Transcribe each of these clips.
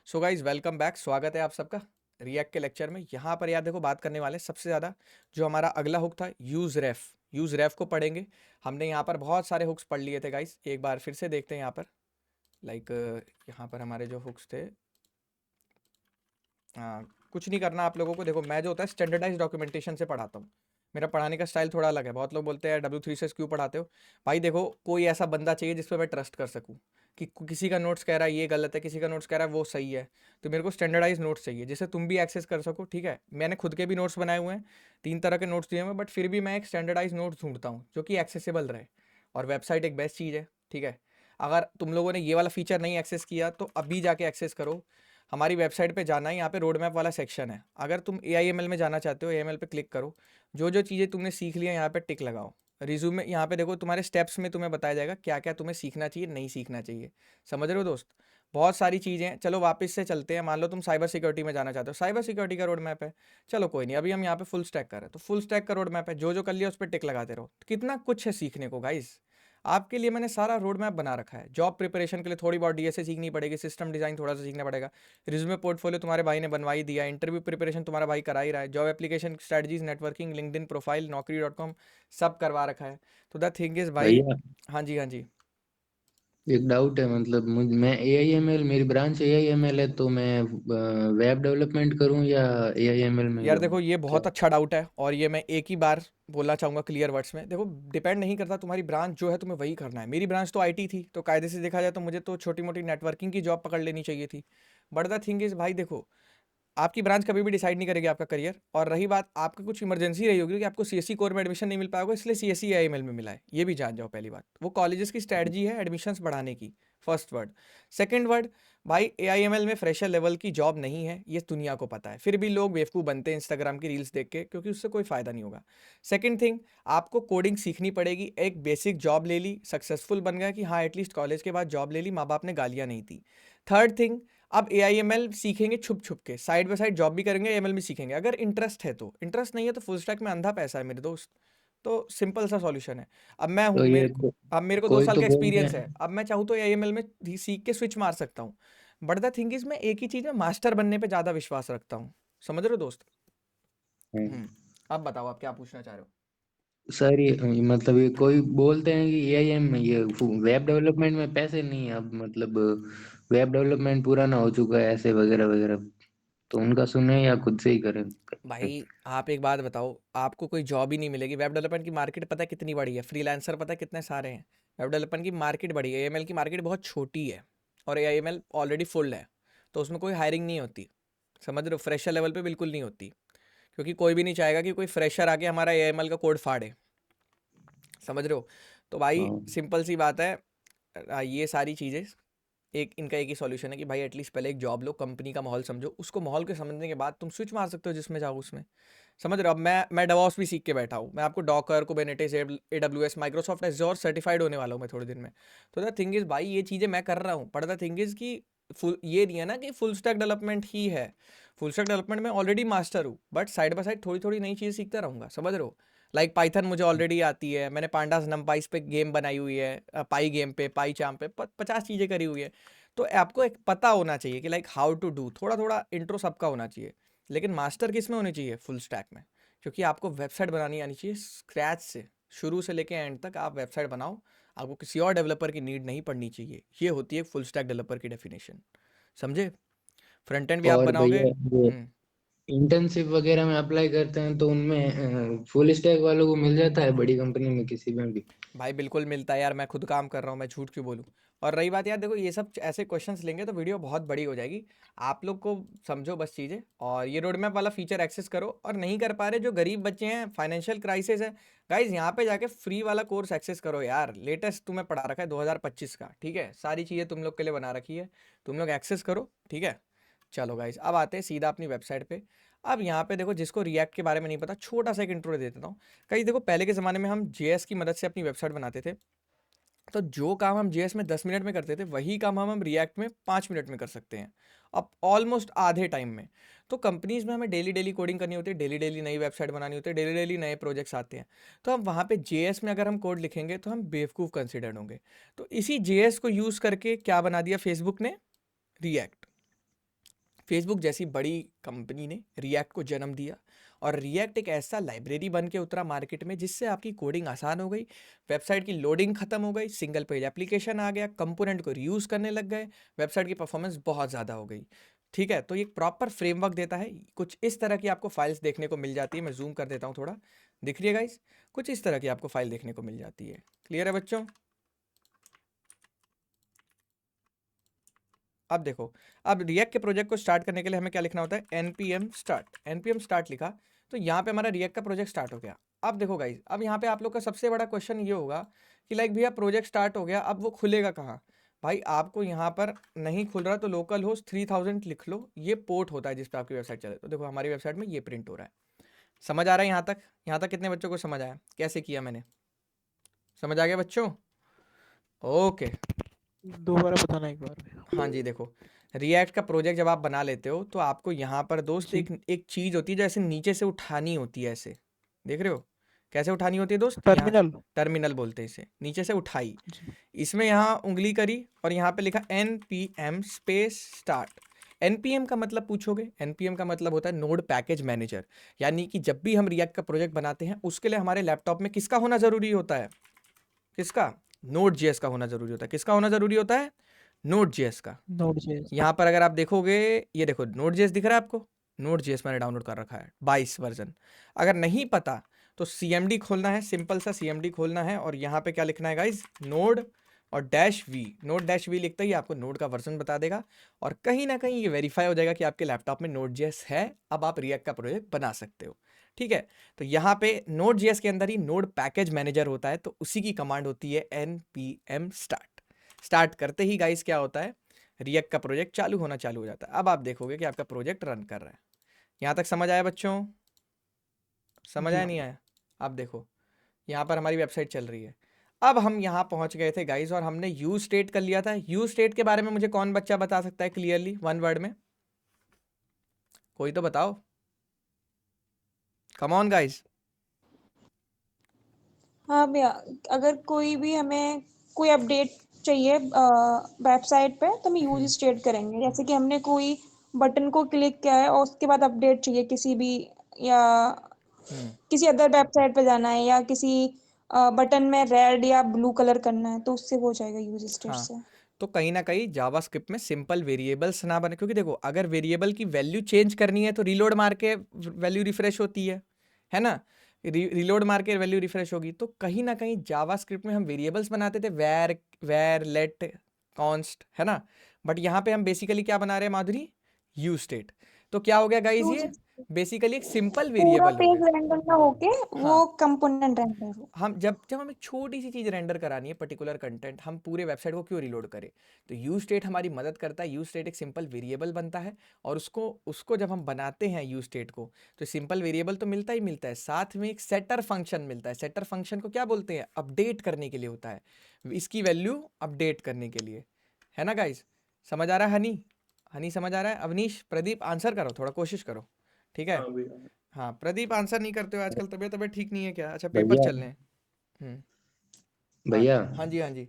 So guys welcome back, स्वागत है आप सबका रिएक्ट के लेक्चर में। यहाँ पर यार देखो बात करने वाले सबसे ज़्यादा जो हमारा अगला हुक था यूज़ रेफ को पढ़ेंगे। हमने यहाँ पर बहुत सारे हुक्स पढ़ लिए थे गाइज, एक बार फिर से देखते हैं यहाँ पर। लाइक यहाँ पर हमारे जो हुक्स थे, कुछ नहीं करना आप लोगों को। देखो मैं जो होता है स्टैंडर्डाइज डॉक्यूमेंटेशन से पढ़ाता हूँ। मेरा पढ़ाने का स्टाइल थोड़ा अलग है। बहुत लोग बोलते हैं W3 से क्यों पढ़ाते हो भाई। देखो कोई ऐसा बंदा चाहिए जिस पे मैं ट्रस्ट कर सकूँ कि किसी का नोट्स कह रहा है ये गलत है, किसी का नोट्स कह रहा है वो सही है। तो मेरे को स्टैंडर्डाइज नोट्स चाहिए जिसे तुम भी एक्सेस कर सको। ठीक है, मैंने खुद के भी नोट्स बनाए हुए हैं, 3 तरह के नोट्स दिए हुए हैं, बट फिर भी मैं एक स्टैंडर्डाइज नोट्स ढूंढता हूँ जो कि एक्सेसिबल रहे। और वेबसाइट एक बेस्ट चीज़ है। ठीक है, अगर तुम लोगों ने ये वाला फीचर नहीं एक्सेस किया तो अभी जाके एक्सेस करो। हमारी वेबसाइट पे जाना है, यहाँ पे रोड मैप वाला सेक्शन है। अगर तुम AIML में जाना चाहते हो, AIML पे क्लिक करो। जो जो चीज़ें तुमने सीख ली हैं यहाँ पे टिक लगाओ। रिज्यूमे यहाँ पे देखो, तुम्हारे स्टेप्स में तुम्हें बताया जाएगा क्या क्या तुम्हें सीखना चाहिए, नहीं सीखना चाहिए। समझ रहे हो दोस्त? बहुत सारी चीज़ें हैं। चलो वापस से चलते हैं। मान लो तुम साइबर सिक्योरिटी में जाना चाहते हो, साइबर सिक्योरिटी का रोड मैप है। चलो कोई नहीं, अभी हम यहाँ पे फुल स्टैक कर रहे हैं तो फुल स्टैक का रोड मैप है। जो जो कर लिया उस पर टिक लगाते रहो। कितना कुछ है सीखने को गाइस। आपके लिए मैंने सारा रोड मैप बना रखा है। जॉब प्रिपरेशन के लिए थोड़ी बहुत DSA सीखनी पड़ेगी, सिस्टम डिज़ाइन थोड़ा सा सीखना पड़ेगा। रिज्यूमे पोर्टफोलियो तुम्हारे भाई ने बनवा ही दिया, इंटरव्यू प्रिपरेशन तुम्हारा भाई करा ही रहा है, job application strategies, networking, LinkedIn profile, naukri.com सब करवा रखा है। तो द थिंग इज भाई। भैया, हाँ जी, हाँ जी। एक डाउट है। मतलब मैं AIML, मेरी ब्रांच AIML है, तो मैं वेब डेवलपमेंट करूं या AIML में यार जाऊं? देखो ये क्या? बहुत अच्छा डाउट है और ये मैं एक ही बार बोलना चाहूँगा क्लियर वर्ड्स में। देखो डिपेंड नहीं करता, तुम्हारी ब्रांच जो है तुम्हें वही करना है। मेरी ब्रांच तो IT थी, तो कायदे से देखा जाए तो मुझे तो छोटी मोटी नेटवर्किंग की जॉब पकड़ लेनी चाहिए थी। बट द थिंग इज भाई देखो, आपकी ब्रांच कभी भी डिसाइड नहीं करेगी आपका करियर। और रही बात, आपकी कुछ इमरजेंसी रही होगी कि आपको CSE कोर में एडमिशन नहीं मिल पाएगा, इसलिए CSE AIML में मिला है, ये भी जान जाओ। पहली बात, वो कॉलेजेस की स्ट्रैटेजी है एडमिशन्स बढ़ाने की। First word. सेकंड वर्ड, भाई AIML में फ्रेशर लेवल की जॉब नहीं है, ये दुनिया को पता है। फिर भी लोग बेवकूफ़ बनते हैं इंस्टाग्राम की रील्स देख के, क्योंकि उससे कोई फ़ायदा नहीं होगा। सेकंड थिंग, आपको कोडिंग सीखनी पड़ेगी। एक बेसिक जॉब ले ली, सक्सेसफुल बन गया कि हाँ एटलीस्ट कॉलेज के बाद जॉब ले ली, माँ बाप ने गालियाँ नहीं दी। थर्ड थिंग, अब AIML सीखेंगे छुप छुप के, साइड बाय साइड जॉब भी करेंगे, AML भी सीखेंगे। अगर इंटरेस्ट है तो, इंटरेस्ट नहीं है तो फुल स्टैक में अंधा पैसा है मेरे दोस्त। तो सिंपल सा सॉल्यूशन है। अब मैं हूँ तो ये मेरे अब मेरे को दो कोई साल तो का बोलते एक्सपीरियंस है। हैं। अब मैं चाहूँ तो AIML में सीख के स्विच मार सकता हूँ। बट द थिंग इज मैं एक ही चीज़ में मास्टर बनने पे ज़्यादा विश्वास रखता हूँ। समझ रहे हो दोस्त? हम्म। अब बताओ आप क्या पूछना चाह रहे हो। सर, ये मतलब ये कोई बोलते हैं कि AIM में ये वेब डेवलपमेंट में पैसे नहीं है अब। मतलब वेब डेवलपमेंट पुराना हो चुका है, ऐसे वगैरह वगैरह। तो उनका सुने या खुद से ही करें? भाई आप एक बात बताओ, आपको कोई जॉब ही नहीं मिलेगी। वेब डेवलपमेंट की मार्केट पता है कितनी बड़ी है? फ्रीलांसर पता है कितने सारे हैं? वेब डेवलपमेंट की मार्केट बड़ी है, AML की मार्केट बहुत छोटी है। और AML ऑलरेडी फुल है, तो उसमें कोई हायरिंग नहीं होती। समझ रहे हो? फ्रेशर लेवल पे बिल्कुल नहीं होती, क्योंकि कोई भी नहीं चाहेगा कि कोई फ्रेशर आके हमारा AML का कोड फाड़े। समझ रहे हो? तो भाई हाँ। सिंपल सी बात है। ये सारी चीज़ें, एक इनका एक ही सॉल्यूशन है कि भाई एटलीस्ट पहले एक जॉब लो, कंपनी का माहौल समझो, उसको माहौल के समझने के बाद तुम स्विच मार सकते हो जिसमें जाओ उसमें। समझ रहे हो? अब मैं DevOps भी सीख के बैठा हूँ। मैं आपको Docker, Kubernetes, AWS, Microsoft Azure certified होने वाला हूँ मैं थोड़े दिन में। तो द थिंग इज़ भाई ये चीज़ें मैं कर रहा हूँ, पर द थिंग इज़ कि फुल ये नहीं है ना कि फुल स्टैक डेवलपमेंट ही है। फुल स्टैक डेवलपमेंट में ऑलरेडी मास्टर हूँ, बट साइड बाय साइड थोड़ी थोड़ी नई चीज़ सीखता रहूँगा। समझ रहे हो? लाइक पाइथन मुझे ऑलरेडी आती है, मैंने पांडास नमपाइस पे गेम बनाई हुई है, पाई गेम पे, पाई चाम पे 50 चीज़ें करी हुई है। तो आपको एक पता होना चाहिए कि लाइक हाउ टू डू, थोड़ा थोड़ा इंट्रो सबका होना चाहिए। लेकिन मास्टर किस में होनी चाहिए? फुल स्टैक में। क्योंकि आपको वेबसाइट बनानी आनी चाहिए स्क्रैच से, शुरू से लेके एंड तक आप वेबसाइट बनाओ। आपको किसी और डेवलपर की नीड नहीं पड़नी चाहिए। ये होती है फुल स्टैक डेवलपर की डेफिनेशन। समझे? फ्रंट एंड भी आप और बनाओगे। भैया, वो हम्म। इंटर्नशिप वगैरह में अप्लाई करते हैं तो उनमें फुल स्टैक वालों को मिल जाता है बड़ी कंपनी में किसी में भी? भाई बिल्कुल मिलता है यार, मैं खुद काम कर रहा हूँ, मैं झूठ क्यों बोलूँ। और रही बात यार, देखो ये सब ऐसे क्वेश्चंस लेंगे तो वीडियो बहुत बड़ी हो जाएगी। आप लोग को समझो बस चीज़ें, और ये रोड मैप वाला फीचर एक्सेस करो। और नहीं कर पा रहे जो गरीब बच्चे हैं, फाइनेंशियल क्राइसिस है, गाइज यहाँ पे जाके फ्री वाला कोर्स एक्सेस करो यार। लेटेस्ट तुम्हें पढ़ा रखा है 2025 का, ठीक है? सारी चीज़ें तुम लोग के लिए बना रखी है, तुम लोग एक्सेस करो, ठीक है? चलो गाइज अब आते हैं सीधा अपनी वेबसाइट पे। अब यहाँ पे देखो, जिसको रिएक्ट के बारे में नहीं पता, छोटा सा एक इंट्रो दे देता हूँ। कहीं देखो पहले के ज़माने में हम JS की मदद से अपनी वेबसाइट बनाते थे। तो जो काम हम JS में 10 मिनट में करते थे, वही काम हम रिएक्ट में 5 मिनट में कर सकते हैं। अब ऑलमोस्ट आधे टाइम में। तो कंपनीज में हमें डेली डेली कोडिंग करनी होती है, डेली डेली नई वेबसाइट बनानी होती है, डेली डेली नए प्रोजेक्ट्स आते हैं। तो हम वहाँ पे JS में अगर हम कोड लिखेंगे तो हम बेवकूफ़ कंसिडर्ड होंगे। तो इसी JS को यूज़ करके क्या बना दिया फेसबुक ने? रिएक्ट। फेसबुक जैसी बड़ी कंपनी ने रिएक्ट को जन्म दिया और रिएक्ट एक ऐसा लाइब्रेरी बन के उतरा मार्केट में जिससे आपकी कोडिंग आसान हो गई, वेबसाइट की लोडिंग खत्म हो गई, सिंगल पेज एप्लीकेशन आ गया, कंपोनेंट को रीयूज़ करने लग गए, वेबसाइट की परफॉर्मेंस बहुत ज़्यादा हो गई। ठीक है, तो ये एक प्रॉपर फ्रेमवर्क देता है। कुछ इस तरह की आपको फाइल्स देखने को मिल जाती है। मैं जूम कर देता हूँ थोड़ा, दिख रही है गाइस? कुछ इस तरह की आपको फाइल देखने को मिल जाती है। क्लियर है बच्चों? अब देखो, अब रिएक्ट के प्रोजेक्ट को स्टार्ट करने के लिए हमें क्या लिखना होता है? npm start. npm स्टार्ट लिखा तो यहाँ पे हमारा रिएक्ट का प्रोजेक्ट स्टार्ट हो गया। अब देखो गाइज, अब यहाँ पे आप लोग का सबसे बड़ा क्वेश्चन ये होगा कि लाइक भैया प्रोजेक्ट स्टार्ट हो गया, अब वो खुलेगा कहाँ? भाई आपको यहाँ पर नहीं खुल रहा तो लोकल होस्ट 3000 लिख लो, ये पोर्ट होता है जिस पे आपकी वेबसाइट चले। तो देखो हमारी वेबसाइट में ये प्रिंट हो रहा है। समझ आ रहा है यहाँ तक? यहाँ तक कितने बच्चों को समझ आया कैसे किया मैंने? समझ आ गया बच्चों? ओके। दोबारा बताना एक बार। हाँ जी, देखो रिएक्ट का प्रोजेक्ट जब आप बना लेते हो तो आपको यहाँ पर दोस्त जी। एक चीज़ होती है जो ऐसे नीचे से उठानी होती है, ऐसे देख रहे हो कैसे उठानी होती है दोस्त? यहाँ टर्मिनल। टर्मिनल बोलते हैं इसे, नीचे से उठाई। जी। इसमें यहाँ उंगली करी और यहाँ पे लिखा npm स्पेस स्टार्ट। npm का मतलब पूछोगे, npm का मतलब होता है नोड पैकेज मैनेजर। यानी कि जब भी हम रिएक्ट का प्रोजेक्ट बनाते हैं उसके लिए हमारे लैपटॉप में किसका होना ज़रूरी होता है? किसका? नोड जेएस का होना ज़रूरी होता है। किसका होना ज़रूरी होता है? नोड जेएस का। Node.js। यहाँ पर अगर आप देखोगे, ये देखो नोड जेएस दिख रहा है आपको? नोड जेएस मैंने डाउनलोड कर रखा है 22 वर्जन। अगर नहीं पता तो सीएमडी खोलना है, सिंपल सा सीएमडी खोलना है और यहाँ पे क्या लिखना है गाइज? नोड और dash V. Node dash V लिखते ही आपको नोड का वर्जन बता देगा और कहीं ना कहीं ये वेरीफाई हो जाएगा कि आपके लैपटॉप में नोड जेएस है। अब आप रिएक्ट का प्रोजेक्ट बना सकते हो। ठीक है, तो यहाँ पे नोड जेएस के अंदर ही नोड पैकेज मैनेजर होता है, तो उसी की कमांड होती है npm स्टार्ट। स्टार्ट करते ही गाइज क्या होता है? रिएक्ट का प्रोजेक्ट चालू होना चालू हो जाता है। अब आप देखोगे कि आपका प्रोजेक्ट रन कर रहा है। यहाँ तक समझ आया बच्चों? समझ जी। आया नहीं आया? अब देखो यहाँ पर हमारी वेबसाइट चल रही है। अब हम यहाँ पहुँच गए थे गाइज और हमने यूज स्टेट कर लिया था। यूज स्टेट के बारे में मुझे कौन बच्चा बता सकता है क्लियरली वन वर्ड में? कोई तो बताओ, कम ऑन गाइज। हाँ भैया, अगर कोई भी हमें कोई अपडेट चाहिए वेबसाइट पे तो हम यूज स्टेट करेंगे। जैसे कि हमने कोई बटन को क्लिक किया है और उसके बाद अपडेट चाहिए किसी भी, या किसी अदर वेबसाइट पे जाना है, या किसी बटन में रेड या ब्लू कलर करना है, तो उससे हो जाएगा यूज स्टेट हाँ, से। तो कहीं ना कहीं जावास्क्रिप्ट में सिंपल वेरिएबल्स ना बने, क्योंकि देखो अगर वेरिएबल की वैल्यू चेंज करनी है तो रीलोड मार के वैल्यू रिफ्रेश होती है ना? रीलोड मार के वैल्यू रिफ्रेश होगी। तो कहीं ना कहीं जावास्क्रिप्ट में हम वेरिएबल्स बनाते थे, वेर लेट कॉन्स्ट, है ना? बट यहाँ पे हम बेसिकली क्या बना रहे हैं माधुरी? Use state. तो क्या हो गया गाइज? यूज ये बेसिकली एक सिंपल पूरा वेरिएबल हो पेज गया। रेंडर ना होके वो हाँ, कंपोनेंट रेंडर हो। हम जब जब हमें छोटी सी चीज़ रेंडर करानी है, पर्टिकुलर कंटेंट, हम पूरे वेबसाइट को क्यों रिलोड करें? तो यूज स्टेट हमारी मदद करता है। यूज स्टेट एक सिंपल वेरिएबल बनता है और उसको उसको जब हम बनाते हैं यूज स्टेट को, तो सिंपल वेरिएबल तो मिलता ही मिलता है, साथ में एक सेटर फंक्शन मिलता है। सेटर फंक्शन को क्या बोलते हैं? अपडेट करने के लिए होता है, इसकी वैल्यू अपडेट करने के लिए, है ना गाइज? समझ आ रहा है हनी? हनी समझ आ रहा है? अवनीश, प्रदीप आंसर करो, थोड़ा कोशिश करो। ठीक है? हाँ, प्रदीप आंसर नहीं करते हो आजकल, तबीयत तबीयत ठीक नहीं है क्या? अच्छा, पेपर भैया चल रहे हैं। हम्म। हाँ भैया हाँ जी, हाँ जी।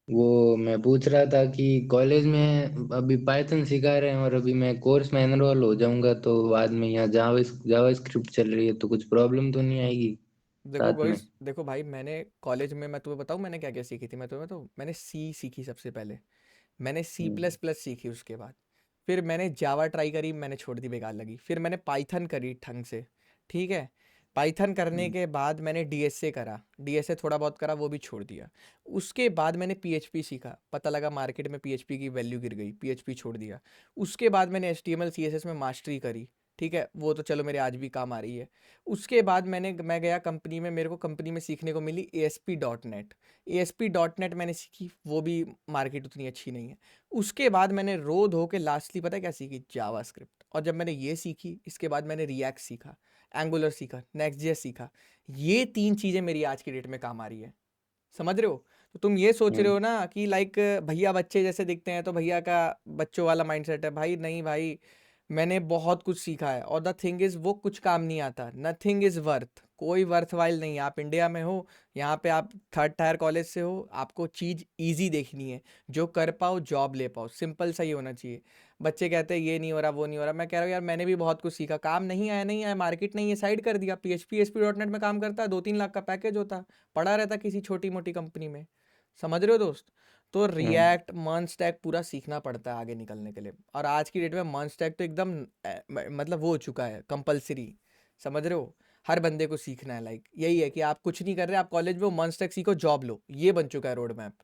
वो मैं पूछ रहा था कि कॉलेज में अभी पाइथन सिखा रहे हैं और अभी मैं कोर्स में एनरोल हो जाऊंगा तो बाद में यहाँ जावा स्क्रिप्ट चल रही है, तो कुछ प्रॉब्लम तो नहीं आएगी देखो साथ में? गाइस, देखो भाई, मैंने कॉलेज में, मैं तुम्हें बताऊँ मैंने क्या क्या सीखी थी। मैं तुम्हें तो मैंने सी सीखी सबसे पहले, मैंने सी हम्म। प्लस प्लस सीखी उसके बाद, फिर मैंने जावा ट्राई करी, मैंने छोड़ दी, बेकार लगी। फिर मैंने पाइथन करी ढंग से। ठीक है, पाइथन करने के बाद मैंने डीएसए करा, डीएसए थोड़ा बहुत करा, वो भी छोड़ दिया। उसके बाद मैंने पीएचपी सीखा, पता लगा मार्केट में पीएचपी की वैल्यू गिर गई, पीएचपी छोड़ दिया। उसके बाद मैंने एचटीएमएल सीएसएस में मास्टरी करी। ठीक है, वो तो चलो मेरे आज भी काम आ रही है। उसके बाद मैं गया कंपनी में, मेरे को कंपनी में सीखने को मिली ASP.NET। ASP.NET मैंने सीखी, वो भी मार्केट उतनी अच्छी नहीं है। उसके बाद मैंने रो धो के लास्टली पता है क्या सीखी? जावास्क्रिप्ट। और जब मैंने ये सीखी, इसके बाद मैंने रिएक्ट सीखा, एंगुलर सीखा, नेक्स्ट.जेएस सीखा। ये 3 चीज़ें मेरी आज की डेट में काम आ रही है। समझ रहे हो? तो तुम ये सोच रहे हो ना कि लाइक भैया बच्चे जैसे दिखते हैं तो भैया का बच्चों वाला माइंडसेट है। भाई नहीं भाई, मैंने बहुत कुछ सीखा है और द थिंग इज़ वो कुछ काम नहीं आता, नथिंग इज़ वर्थ, कोई वर्थ वाइल नहीं है। आप इंडिया में हो, यहाँ पे आप थर्ड टायर कॉलेज से हो, आपको चीज़ इजी देखनी है, जो कर पाओ जॉब ले पाओ, सिंपल सा ही होना चाहिए। बच्चे कहते हैं ये नहीं हो रहा वो नहीं हो रहा, मैं कह रहा हूँ यार मैंने भी बहुत कुछ सीखा, काम नहीं आया नहीं आया, मार्केट नहीं है, साइड कर दिया। PHP ASP.NET में काम करता है, 2-3 लाख का पैकेज होता, पड़ा रहता किसी छोटी मोटी कंपनी में। समझ रहे हो दोस्त? तो रिएक्ट मर्न स्टैक पूरा सीखना पड़ता है आगे निकलने के लिए, और आज की डेट में मर्न स्टैक तो एकदम मतलब वो हो चुका है कंपलसरी। समझ रहे हो? हर बंदे को सीखना है। लाइक यही है कि आप कुछ नहीं कर रहे, आप कॉलेज में हो, मर्न स्टैक सीखो, जॉब लो, ये बन चुका है road map.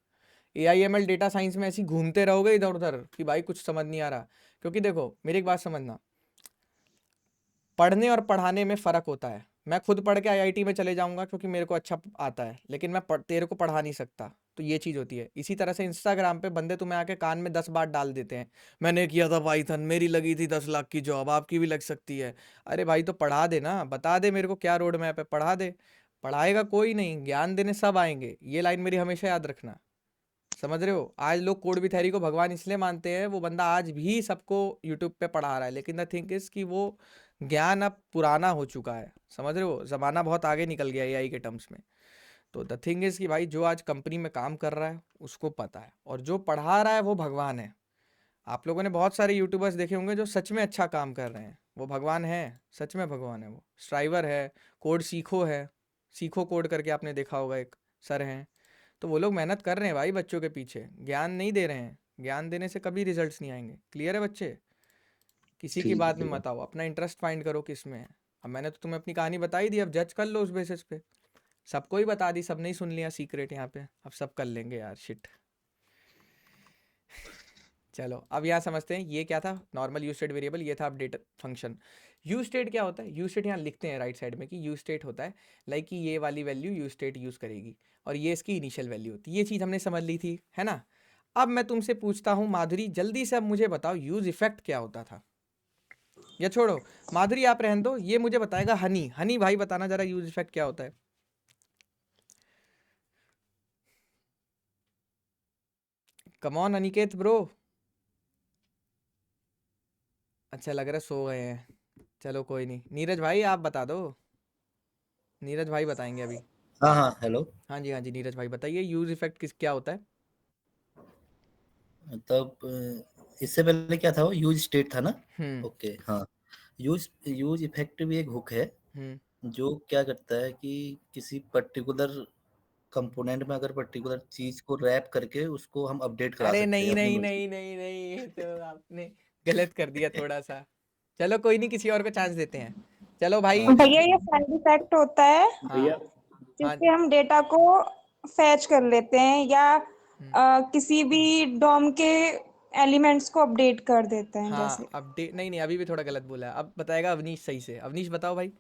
AIML data science में ऐसे ही घूमते रहोगे इधर उधर कि भाई कुछ समझ नहीं आ रहा। क्योंकि देखो मेरी एक बात समझना, पढ़ने और पढ़ाने में फ़र्क होता है। मैं खुद पढ़ के IIT में चले जाऊंगा क्योंकि मेरे को अच्छा आता है, लेकिन मैं तेरे को पढ़ा नहीं सकता। तो ये चीज़ होती है। इसी तरह से इंस्टाग्राम पे बंदे तुम्हें आके कान में 10 बात डाल देते हैं, मैंने किया था पाइथन, मेरी लगी थी 10 लाख की जॉब, आपकी भी लग सकती है। अरे भाई तो पढ़ा दे ना, बता दे मेरे को क्या रोड मैप है, पढ़ा दे। पढ़ाएगा कोई नहीं, ज्ञान देने सब आएंगे। ये लाइन मेरी हमेशा याद रखना। समझ रहे हो? आज लोग कोड भी थैरी को भगवान इसलिए मानते हैं, वो बंदा आज भी सबको यूट्यूब पे पढ़ा रहा है, लेकिन द थिंक इज कि वो ज्ञान अब पुराना हो चुका है। समझ रहे हो? ज़माना बहुत आगे निकल गया AI के टर्म्स में। तो द थिंग इज़ कि भाई जो आज कंपनी में काम कर रहा है उसको पता है, और जो पढ़ा रहा है वो भगवान है। आप लोगों ने बहुत सारे यूट्यूबर्स देखे होंगे जो सच में अच्छा काम कर रहे हैं, वो भगवान है, सच में भगवान है। वो स्ट्राइवर है, कोड सीखो है, सीखो कोड करके आपने देखा होगा, एक सर हैं। तो वो लोग मेहनत कर रहे हैं भाई बच्चों के पीछे, ज्ञान नहीं दे रहे हैं। ज्ञान देने से कभी रिजल्ट्स नहीं आएंगे। क्लियर है बच्चे? किसी की ठीक बात में है। मत आओ, अपना इंटरेस्ट फाइंड करो किस में है। अब मैंने तो तुम्हें अपनी कहानी बताई दी, अब जज कर लो उस बेसिस पे। सबको ही बता दी, सब नहीं सुन लिया सीक्रेट यहाँ पे, अब सब कर लेंगे यार, शिट। चलो अब यहाँ समझते हैं ये क्या था, नॉर्मल यूज स्टेट वेरिएबल, ये था अपडेट फंक्शन। यूज स्टेट क्या होता है? यूज स्टेट यहाँ लिखते हैं राइट साइड में कि यूज स्टेट होता है लाइक कि ये वाली वैल्यू यूज स्टेट यूज़ करेगी, और ये इसकी इनिशियल वैल्यू होती है। ये चीज़ हमने समझ ली थी, है ना? अब मैं तुमसे पूछता हूँ माधुरी, जल्दी से अब मुझे बताओ यूज इफेक्ट क्या होता था। या छोड़ो माधुरी, आप रहने दो, ये मुझे बताएगा हनी। हनी भाई बताना जरा यूज इफेक्ट क्या होता है। Come on Aniket bro. अच्छा लग रहा है सो गए हैं, चलो कोई नहीं। नीरज भाई आप बता दो, नीरज भाई बताएंगे अभी। हाँ हाँ हेलो। हाँ जी हाँ जी, नीरज भाई बताइए यूज इफेक्ट किस क्या होता है। तब इससे पहले क्या था, वो यूज स्टेट था ना। हम्म ओके हाँ। यूज इफेक्ट भी एक हुक है हम्म जो क्या करता है कि किसी पर्टिकुलर कंपोनेंट में अगर पर्टिकुलर चीज को रैप करके उसको हम अपडेट करा अरे सकते हैं नहीं अपनी नहीं मर्जी। नहीं नहीं नहीं, ये तो आपने गलत कर दिया थोड़ा सा। चलो कोई नहीं, किसी और को चांस देते हैं। चलो भाई। हाँ भैया ये साइड इफेक्ट होता है हाँ हाँ। जिससे हम डेटा को फैच कर लेते हैं या हम्म, किसी भी डॉम के एलिमेंट्स को अपडेट कर देते हैं हाँ जैसे। अपडेट नहीं नहीं, अभी भी थोड़ा गलत बोला है। अब बताएगा अवनीश सही से। अवनीश बताओ भाई।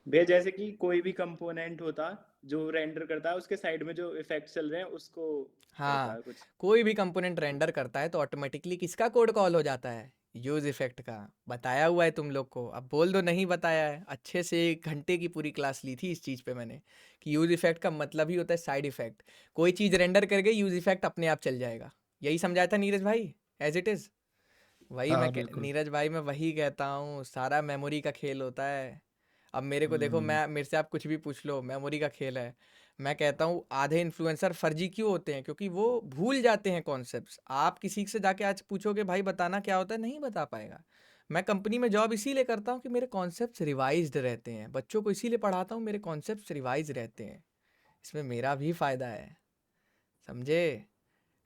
भैया जैसे कि कोई भी कंपोनेंट होता जो रेंडर करता है, उसके साइड में जो इफेक्ट चल रहे हैं उसको करता हाँ, है कुछ। कोई भी कंपोनेंट रेंडर करता है तो ऑटोमेटिकली किसका कोड कॉल हो जाता है? यूज इफेक्ट का। बताया हुआ है तुम लोग को, अब बोल दो नहीं बताया है। अच्छे से 1 घंटे की पूरी क्लास ली थी इस चीज़ पे मैंने, कि यूज इफेक्ट का मतलब ही होता है साइड इफेक्ट। कोई चीज़ रेंडर कर गई, यूज इफेक्ट अपने आप चल जाएगा। यही समझाया था नीरज भाई, एज इट इज़। वही हाँ मैं हाँ, बिल्कुल। नीरज भाई मैं वही कहता हूँ, सारा मेमोरी का खेल होता है। अब मेरे को देखो, हम्म, मैं मेरे से आप कुछ भी पूछ लो, मेमोरी का खेल है। मैं कहता हूँ आधे इन्फ्लुएंसर फर्जी क्यों होते हैं? क्योंकि वो भूल जाते हैं कॉन्सेप्ट्स। आप किसी से जाके आज पूछोगे भाई बताना क्या होता है, नहीं बता पाएगा। मैं कंपनी में जॉब इसीलिए करता हूँ कि मेरे कॉन्सेप्ट्स रिवाइज्ड रहते हैं, बच्चों को इसीलिए पढ़ाता हूँ, मेरे कॉन्सेप्ट्स रिवाइज रहते हैं। इसमें मेरा भी फ़ायदा है, समझे?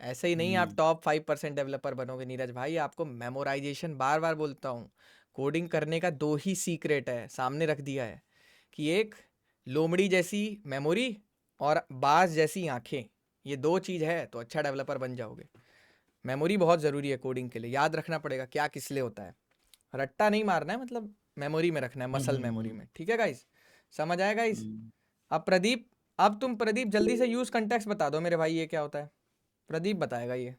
ऐसे ही नहीं आप हम्म, टॉप 5% डेवलपर बनोगे नीरज भाई। आपको मेमोराइजेशन, बार बार बोलता हूँ, कोडिंग करने का 2 ही सीक्रेट है, सामने रख दिया है। कि एक लोमड़ी जैसी मेमोरी और बाज जैसी आंखें, ये 2 चीज़ है तो अच्छा डेवलपर बन जाओगे। मेमोरी बहुत ज़रूरी है कोडिंग के लिए, याद रखना पड़ेगा क्या किस लिए होता है। रट्टा नहीं मारना है, मतलब मेमोरी में रखना है, मसल मेमोरी में। ठीक है गाइस? समझ आया गाइस? हम्म। अब प्रदीप, अब तुम प्रदीप जल्दी से यूज़ कंटेक्स्ट बता दो मेरे भाई, ये क्या होता है? प्रदीप बताएगा ये।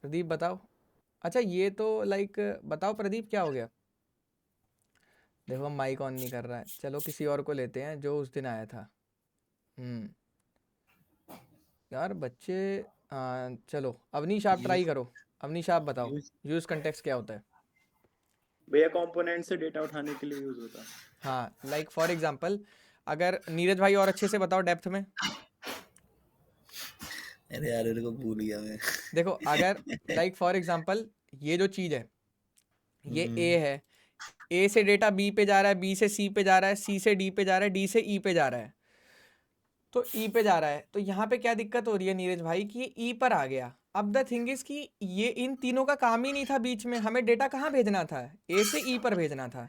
प्रदीप बताओ। अच्छा ये तो लाइक, बताओ प्रदीप क्या हो गया? देखो माइक ऑन नहीं कर रहा है, चलो किसी और को लेते हैं जो उस दिन आया था। यार बच्चे, चलो अवनीश आप ट्राई करो। अवनीश आप बताओ यूज यूज कंटेक्स्ट क्या होता है? भैया कंपोनेंट से डेटा उठाने के लिए यूज होता है। हाँ, लाइक फॉर एग्जांपल अगर नीरज भाई और अच्छे से बताओ डेप्थ में। अरे यार मेरे को भूल गया मैं। देखो अगर लाइक फॉर एग्जांपल ये जो चीज है ये ए है, ए से डेटा बी पे जा रहा है, बी से सी पे जा रहा है, सी से डी पे जा रहा है, डी से ई पे जा रहा है, तो ई पे जा रहा है। तो यहाँ पे क्या दिक्कत हो रही है नीरज भाई कि ये ई पर आ गया। अब द थिंग इज कि ये इन तीनों का काम ही नहीं था बीच में, हमें डेटा कहाँ भेजना था? ए से ई पर भेजना था।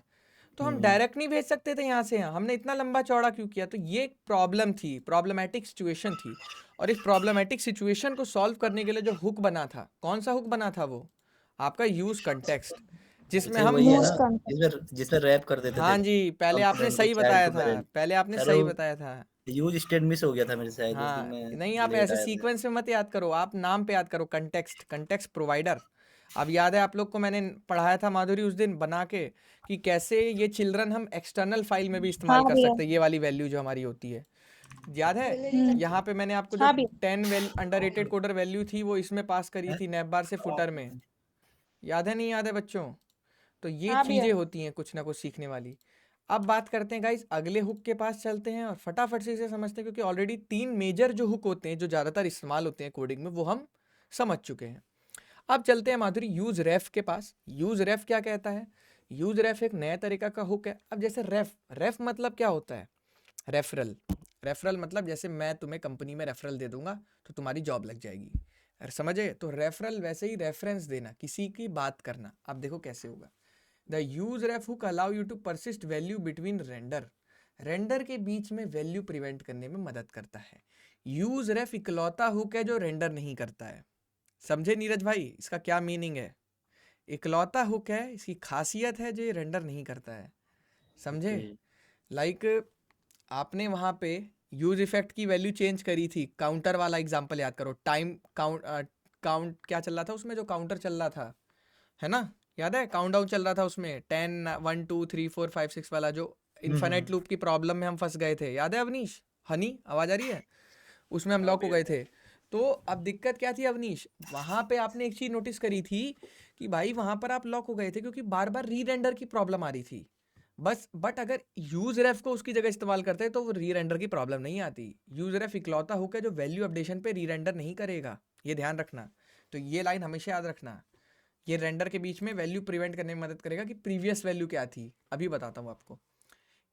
तो हम डायरेक्ट नहीं भेज सकते थे यहाँ से यहाँ, हमने इतना लंबा चौड़ा क्यों किया? तो ये एक प्रॉब्लम थी, प्रॉब्लमेटिक सिचुएशन थी। और इस प्रॉब्लमेटिक सिचुएशन को सॉल्व करने के लिए जो हुक बना था, कौन सा हुक बना था? वो आपका यूज कंटेक्स्ट, जिसमें जैसे हम वही है यूज ना, कंटेक्ट। जिसमें रैप कर देते हाँ थे जी, पहले आपने कंपोनेंट को सही चाइल्ड बताया टू था, पेरेंट। पहले आपने अरे सही वो बताया था। यूज स्टेट मिस हो गया था मेरे से शायद, उस दिन हाँ, मैं नहीं आप लेट ऐसे आया था। सीक्वेंस में मत याद करो, आप नाम पे याद करो, कंटेक्स्ट, कंटेक्स्ट प्रोवाइडर। अब याद है आप लोग को मैंने पढ़ाया था माधुरी उस दिन बना के कि कैसे ये चिल्ड्रन हम एक्सटर्नल फाइल में भी इस्तेमाल हाँ कर भैया। सकते हैं, ये वाली वैल्यू जो हमारी होती है, याद है? यहाँ पे मैंने आपको जो हाँ भैया। 10 अंडररेटेड कोडर वैल्यू थी वो इसमें पास करी थी नैप बार से फुटर में, याद है नहीं याद है बच्चों? तो ये हाँ भैया। चीजें होती हैं कुछ ना कुछ सीखने वाली। अब बात करते हैं गाइस अगले हुक के पास चलते हैं और फटाफट से इसे समझते हैं, क्योंकि ऑलरेडी 3 मेजर जो हुक होते हैं जो ज़्यादातर इस्तेमाल होते हैं कोडिंग में वो हम समझ चुके हैं। अब चलते हैं माधुरी यूज रेफ के पास। यूज रेफ क्या कहता है? यूज रेफ एक नया तरीका का हुक है। अब जैसे रेफ, रेफ मतलब क्या होता है? रेफरल। रेफरल मतलब जैसे मैं तुम्हें कंपनी में रेफरल दे दूंगा तो तुम्हारी जॉब लग जाएगी, समझे? तो रेफरल वैसे ही रेफरेंस देना, किसी की बात करना। अब देखो कैसे होगा। The use ref hook allow you to persist value between render, render के बीच में वैल्यू प्रिवेंट करने में मदद करता है। यूज रेफ इकलौता हुक है जो रेंडर नहीं करता है। समझे नीरज भाई इसका क्या मीनिंग है? इकलौता हुक है, इसकी खासियत है जो ये रेंडर नहीं करता है, समझे? लाइक आपने वहाँ पे यूज इफेक्ट की वैल्यू चेंज करी थी, काउंटर वाला एग्जांपल याद करो, टाइम काउंट क्या चल रहा था उसमें, जो काउंटर चल रहा था, है ना? याद है काउंटडाउन चल रहा था उसमें 10 1 2 3 4 5 6 वाला, जो इन्फिनिट लूप की प्रॉब्लम में हम फंस गए थे, याद है अवनीश? हनी आवाज आ रही है? उसमें हम लॉक हो गए थे। तो अब दिक्कत क्या थी अवनीश, वहां पे आपने एक चीज नोटिस करी थी कि भाई वहां पर आप लॉक हो गए थे क्योंकि बार बार री रेंडर की प्रॉब्लम आ रही थी बस। बट अगर यूज रेफ को उसकी जगह इस्तेमाल करते हैं तो वो री रेंडर की प्रॉब्लम नहीं आती। यूज रेफ इकलौता हुक है जो वैल्यू अपडेशन पे री रेंडर नहीं करेगा, ये ध्यान रखना। तो ये लाइन हमेशा याद रखना, ये रेंडर के बीच में वैल्यू प्रिवेंट करने में मदद करेगा कि प्रीवियस वैल्यू क्या थी। अभी बताता हूँ आपको।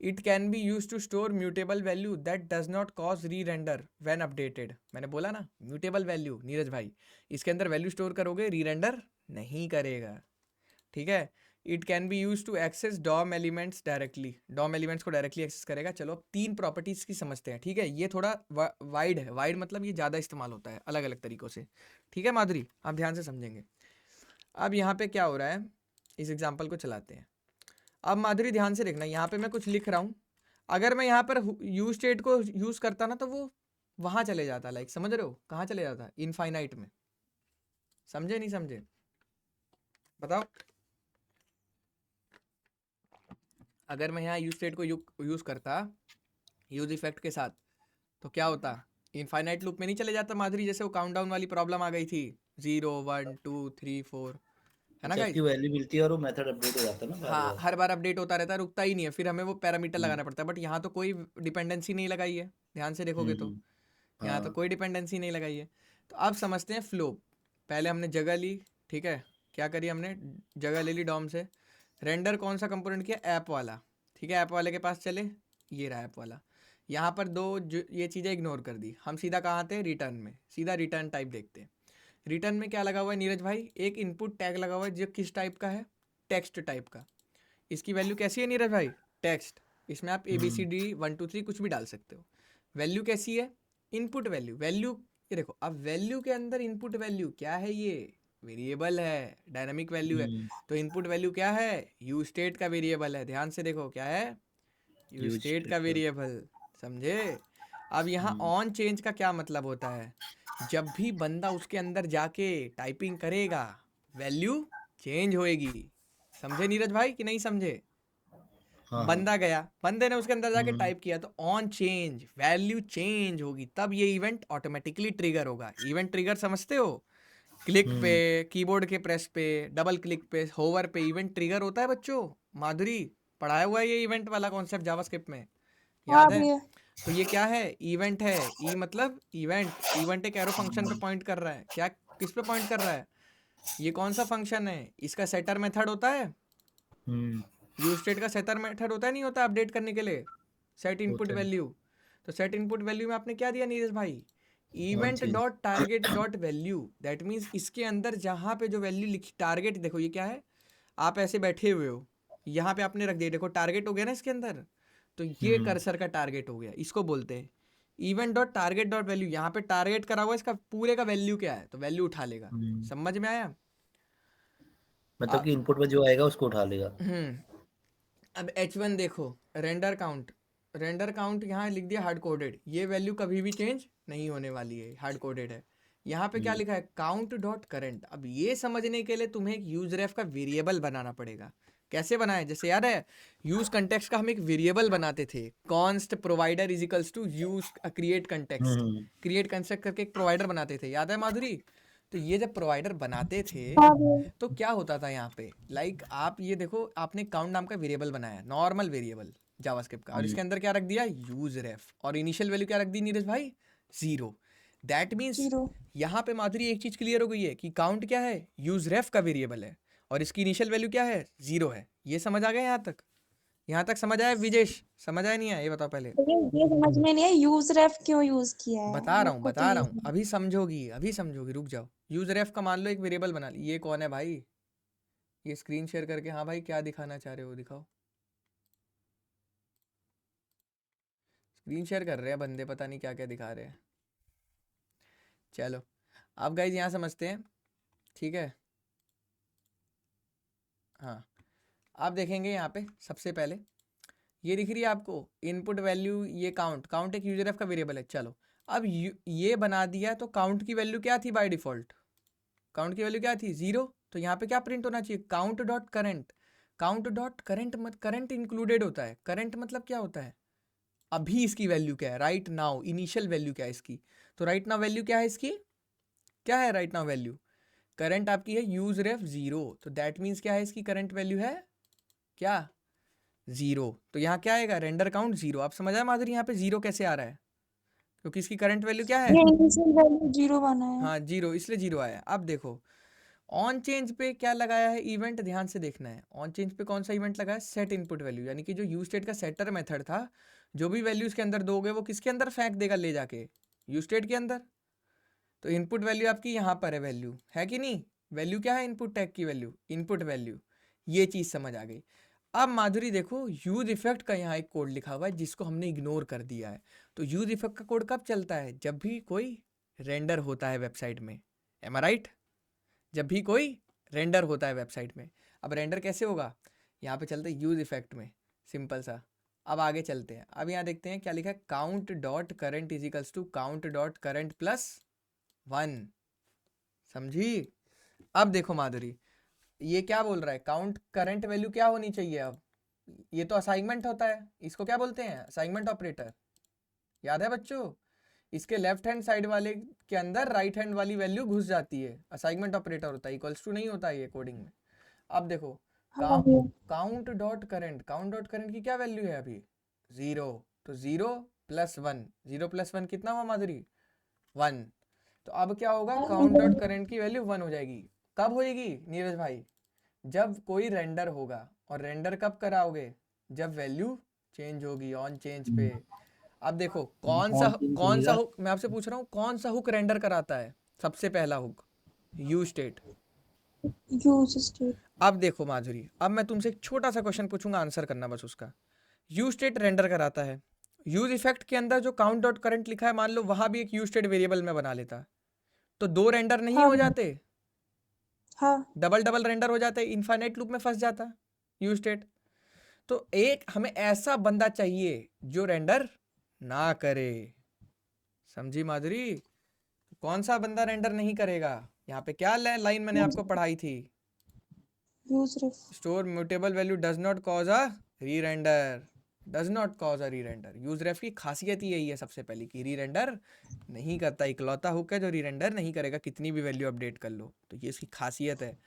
It can be use to store mutable value that does not cause re render when updated. मैंने बोला ना म्यूटेबल वैल्यू, नीरज भाई इसके अंदर वैल्यू स्टोर करोगे री रेंडर नहीं करेगा, ठीक है? It can be use to access DOM elements directly, DOM elements को डायरेक्टली एक्सेस करेगा। चलो अब 3 प्रॉपर्टीज की समझते हैं, ठीक है? ये थोड़ा वाइड है, वाइड मतलब ये ज़्यादा इस्तेमाल होता है अलग अलग तरीक़ों से, ठीक है माधुरी? आप ध्यान से समझेंगे। अब यहाँ पे क्या हो रहा है, इस एग्जाम्पल को चलाते हैं। अब माधुरी ध्यान से देखना, यहाँ पे मैं कुछ लिख रहा हूँ, अगर मैं यहाँ पर यूज स्टेट को यूज करता ना तो वो वहाँ चले जाता, लाइक समझ रहे हो कहाँ चले जाता? इनफाइनाइट में। समझे नहीं समझे बताओ? अगर मैं यहाँ यूज स्टेट को यूज करता यूज इफेक्ट के साथ तो क्या होता? इनफाइनाइट लूप में नहीं चले जाता माधुरी, जैसे वो काउंटडाउन वाली प्रॉब्लम आ गई थी 0 1 2 3 4, है ना गाइस? की वैल्यू मिलती है और वो मेथड अपडेट हो जाता है ना हाँ, हर बार अपडेट होता रहता है, रुकता ही नहीं है, फिर हमें वो पैरामीटर लगाना पड़ता है। बट यहाँ तो कोई डिपेंडेंसी नहीं लगाई है, ध्यान से देखोगे तो यहाँ तो कोई डिपेंडेंसी नहीं लगाई है। तो अब समझते हैं फ्लो। पहले हमने जगह ली, ठीक है? क्या करी हमने? जगह ले ली डॉम से। रेंडर कौन सा कंपोनेंट किया? ऐप वाला, ठीक है? ऐप वाले के पास चले, ये रहा ऐप वाला। यहाँ पर ये चीज़ें इग्नोर कर दी, हम सीधा कहाँ आते हैं? रिटर्न में। सीधा रिटर्न टाइप देखते हैं। रिटर्न में क्या लगा हुआ है नीरज भाई? एक इनपुट टैग लगा हुआ है जो किस टाइप का है? टेक्स्ट टाइप का। इसकी वैल्यू कैसी है नीरज भाई? टेक्स्ट। इसमें आप ABCD 1 2 3 कुछ भी डाल सकते हो। वैल्यू कैसी है? Input value. वैल्यू ये देखो, अब वैल्यू के अंदर इनपुट वैल्यू क्या है? ये वेरिएबल है, डायनामिक वैल्यू है। तो इनपुट वैल्यू क्या है? यू स्टेट का वेरिएबल है। ध्यान से देखो क्या है? यू स्टेट का वेरिएबल, समझे? अब यहाँ ऑन चेंज का क्या मतलब होता है? जब भी बंदा उसके अंदर जाके टाइपिंग करेगा वैल्यू चेंज होएगी। समझे नीरज भाई कि नहीं समझे? बंदा गया, बंदे ने उसके अंदर जाके टाइप किया तो ऑन चेंज वैल्यू चेंज होगी, तब ये इवेंट ऑटोमेटिकली ट्रिगर होगा। इवेंट ट्रिगर समझते हो? क्लिक पे, कीबोर्ड के प्रेस पे, डबल क्लिक पे, होवर पे इवेंट ट्रिगर होता है बच्चों। माधुरी पढ़ाया हुआ है ये इवेंट वाला कॉन्सेप्ट जावास्क्रिप्ट में, हाँ याद है? भैया। तो ये क्या है? इवेंट है। ई मतलब इवेंट। इवेंट एक एरो फंक्शन पे पॉइंट कर रहा है। क्या किस पे पॉइंट कर रहा है? ये कौन सा फंक्शन है? इसका सेटर मेथड होता है। यूज स्टेट का सेटर मेथड होता है, नहीं होता अपडेट करने के लिए? सेट इनपुट होता है। वैल्यू। तो सेट इनपुट वैल्यू में आपने क्या दिया नीरज भाई? इवेंट चीज? Dot target dot value. That means इसके अंदर जहाँ पे जो वैल्यू लिखी टारगेट, देखो ये क्या है, आप ऐसे बैठे हुए हो, यहाँ पे आपने रख दिया, देखो टारगेट हो गया ना इसके अंदर। तो ये कर्सर का टारगेट हो गया, इसको बोलते हैं event dot target dot value. यहाँ पे टारगेट करा हुआ है, इसका पूरे का वैल्यू क्या है, तो वैल्यू उठा लेगा। समझ में आया? मतलब कि इनपुट में जो आएगा उसको उठा लेगा। अब H1 देखो, रेंडर काउंट। रेंडर काउंट यहाँ लिख दिया हार्ड कोडेड, ये वैल्यू कभी भी चेंज नहीं होने वाली है, हार्ड कोडेड है। यहाँ पे क्या लिखा है? Count dot current. अब ये समझने के लिए तुम्हें एक यूज रेफ का वेरिएबल बनाना पड़ेगा। कैसे बनाए? जैसे याद है यूज कंटेक्स्ट का हम एक वेरिएबल बनाते थे, const provider is equals to use create context. Create construct करके एक प्रोवाइडर बनाते थे, याद है माधुरी? तो ये जब प्रोवाइडर बनाते थे हाँ भैया। तो क्या होता था यहाँ पे, लाइक आप ये देखो, आपने काउंट नाम का वेरिएबल बनाया, नॉर्मल वेरिएबल जावास्क्रिप्ट का, और इसके अंदर क्या रख दिया? यूज रेफ। और इनिशियल वैल्यू क्या रख दी नीरज भाई? 0। That means 0। यहाँ पे माधुरी एक चीज क्लियर हो गई है कि काउंट क्या है? यूज रेफ का वेरिएबल है, और इसकी इनिशियल वैल्यू क्या है? 0 है। ये समझ आ गया यहाँ तक? यहाँ तक समझ आया विजेश? समझ आया नहीं आया ये बताओ पहले। ये समझ में नहीं है यूज रेफ क्यों यूज किया है, बता रहा मेरे हूँ को तो बता ये रहा हूँ, अभी समझोगी अभी समझोगी, रुक जाओ। यूज रेफ का मान लो एक वेरिएबल बना ली। ये कौन है भाई? ये स्क्रीन शेयर करके, हाँ भाई क्या दिखाना चाह रहे हो दिखाओ। स्क्रीन शेयर कर रहे हैं बंदे, पता नहीं क्या क्या दिखा रहे हैं। चलो अब गाइज यहाँ समझते हैं, ठीक है? हाँ, आप देखेंगे यहाँ पे सबसे पहले ये दिख रही है आपको इनपुट वैल्यू, ये काउंट। काउंट एक यूजर एफ का वेरिएबल है। चलो अब ये बना दिया, तो काउंट की वैल्यू क्या थी बाय डिफॉल्ट? काउंट की वैल्यू क्या थी? 0। तो यहाँ पे क्या प्रिंट होना चाहिए? Count dot current. Count dot current मत, करेंट इंक्लूडेड होता है। करेंट मतलब क्या होता है? अभी इसकी वैल्यू क्या है, राइट नाउ। इनिशियल वैल्यू क्या है इसकी? तो राइट नाउ वैल्यू क्या है इसकी? क्या है राइट नाउ वैल्यू? करंट आपकी है यूज रेफ 0। तो दैट मीन्स क्या है इसकी करंट वैल्यू है? क्या? 0। तो यहाँ क्या आएगा? Render count 0। आप समझ आए माधुरी यहाँ पे 0 कैसे आ रहा है? क्योंकि इसकी करंट वैल्यू क्या है? ये इनिशियल वैल्यू 0 बना है। हाँ 0, इसलिए 0 आया। अब देखो ऑन चेंज पे क्या लगाया है इवेंट, ध्यान से देखना है। ऑन चेंज पे कौन सा इवेंट लगाया है? Set input value. यानी कि जो यूज स्टेट का सेटर मेथड था, जो भी वैल्यू इसके अंदर दोगे वो किसके अंदर फेंक देगा ले जाके? यूज स्टेट के अंदर। तो इनपुट वैल्यू आपकी यहाँ पर है, वैल्यू है कि नहीं? वैल्यू क्या है? इनपुट टैग की वैल्यू, इनपुट वैल्यू। ये चीज़ समझ आ गई। अब माधुरी देखो यूज इफेक्ट का यहाँ एक कोड लिखा हुआ है जिसको हमने इग्नोर कर दिया है। तो यूज इफेक्ट का कोड कब चलता है? जब भी कोई रेंडर होता है वेबसाइट में। एम आई राइट? जब भी कोई रेंडर होता है वेबसाइट में। अब रेंडर कैसे होगा? यहाँ पे चलते हैं यूज इफेक्ट में, सिंपल सा। अब आगे चलते हैं, अब यहाँ देखते हैं क्या लिखा है? Count dot current is equals to count dot current plus 1। समझी? अब देखो माधुरी ये क्या बोल रहा है? काउंट करंट वैल्यू क्या होनी चाहिए? अब ये तो असाइनमेंट होता है, इसको क्या बोलते हैं? Assignment operator. याद है बच्चों? इसके लेफ्ट हैंड साइड वाले के अंदर राइट हैंड वाली वैल्यू घुस जाती है, असाइनमेंट ऑपरेटर होता है, इक्वल्स टू नहीं होता है ये कोडिंग में। अब देखो हाँ भैया। Count dot current, count dot current की क्या वैल्यू है अभी? 0। तो 0 प्लस 1, 0 प्लस 1 कितना हुआ माधुरी? 1। तो अब क्या होगा? काउंट डॉट करेंट की वैल्यू 1 हो जाएगी। कब होएगी नीरज भाई? जब कोई रेंडर होगा। और रेंडर कब कराओगे? जब वैल्यू चेंज होगी ऑन चेंज पे। अब देखो कौन सा हुक, मैं आपसे पूछ रहा हूँ कौन सा हुक रेंडर कराता है? सबसे पहला hook use state. Use state. अब देखो माधुरी, अब मैं तुमसे एक छोटा सा क्वेश्चन पूछूंगा, आंसर करना बस उसका। यूज स्टेट रेंडर कराता है, यूज इफेक्ट के अंदर जो काउंट डॉट करंट लिखा है मान लो वहां भी एक यूज स्टेट वेरिएबल में बना लेता, तो 2 रेंडर नहीं हाँ हो जाते? हाँ। डबल डबल रेंडर हो जाते, इनफाइनाइट लूप में फंस जाता यूज स्टेट। तो एक हमें ऐसा बंदा चाहिए जो रेंडर ना करे। समझी माधुरी? कौन सा बंदा रेंडर नहीं करेगा? यहाँ पे क्या लाइन मैंने आपको पढ़ाई थी? Use ref. Store mutable value does not cause a rerender. Does not cause a rerender. Use रेफ की खासियत ही यही है सबसे पहली कि री रेंडर नहीं करता, इकलौता हुक है जो री रेंडर नहीं करेगा कितनी भी वैल्यू अपडेट कर लो, तो ये इसकी खासियत है।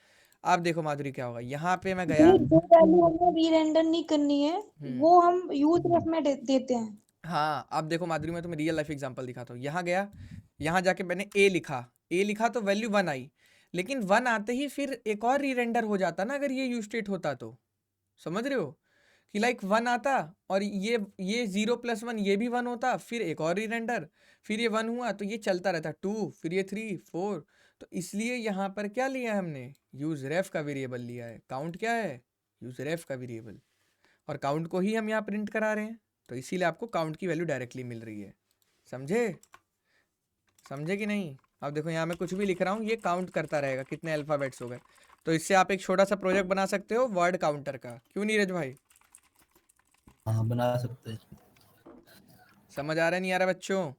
अब देखो माधुरी क्या होगा, यहाँ पे मैं गया। ये जो वैल्यू हमें री रेंडर नहीं करनी है वो हम यूज रेफ में देते हैं। हाँ अब देखो माधुरी, मैं तुम्हें रियल लाइफ एग्जांपल दिखाता हूँ। यहाँ गया, यहाँ जाके मैंने ए लिखा तो वैल्यू 1 आई, लेकिन 1 आते ही फिर एक और री रेंडर हो जाता ना अगर ये यूज स्टेट होता तो। समझ रहे हो कि लाइक 1 आता और ये 0+1 ये भी 1 होता, फिर एक और री रेंडर, फिर ये 1 हुआ तो ये चलता रहता 2, फिर ये 3 4। तो इसलिए यहाँ पर क्या लिया है हमने, यूज रेफ का वेरिएबल लिया है। काउंट क्या है, यूज रेफ का वेरिएबल, और काउंट को ही हम यहाँ प्रिंट करा रहे हैं, तो इसीलिए आपको काउंट की वैल्यू डायरेक्टली मिल रही है। समझे कि नहीं। अब देखो यहाँ मैं कुछ भी लिख रहा हूँ ये काउंट करता रहेगा कितने अल्फाबेट्स हो गए। तो इससे आप एक छोटा सा प्रोजेक्ट बना सकते हो वर्ड काउंटर का, क्यों नीरज भाई। हाँ बना सकते हैं। समझ आ रहा है नहीं आ रहा बच्चों।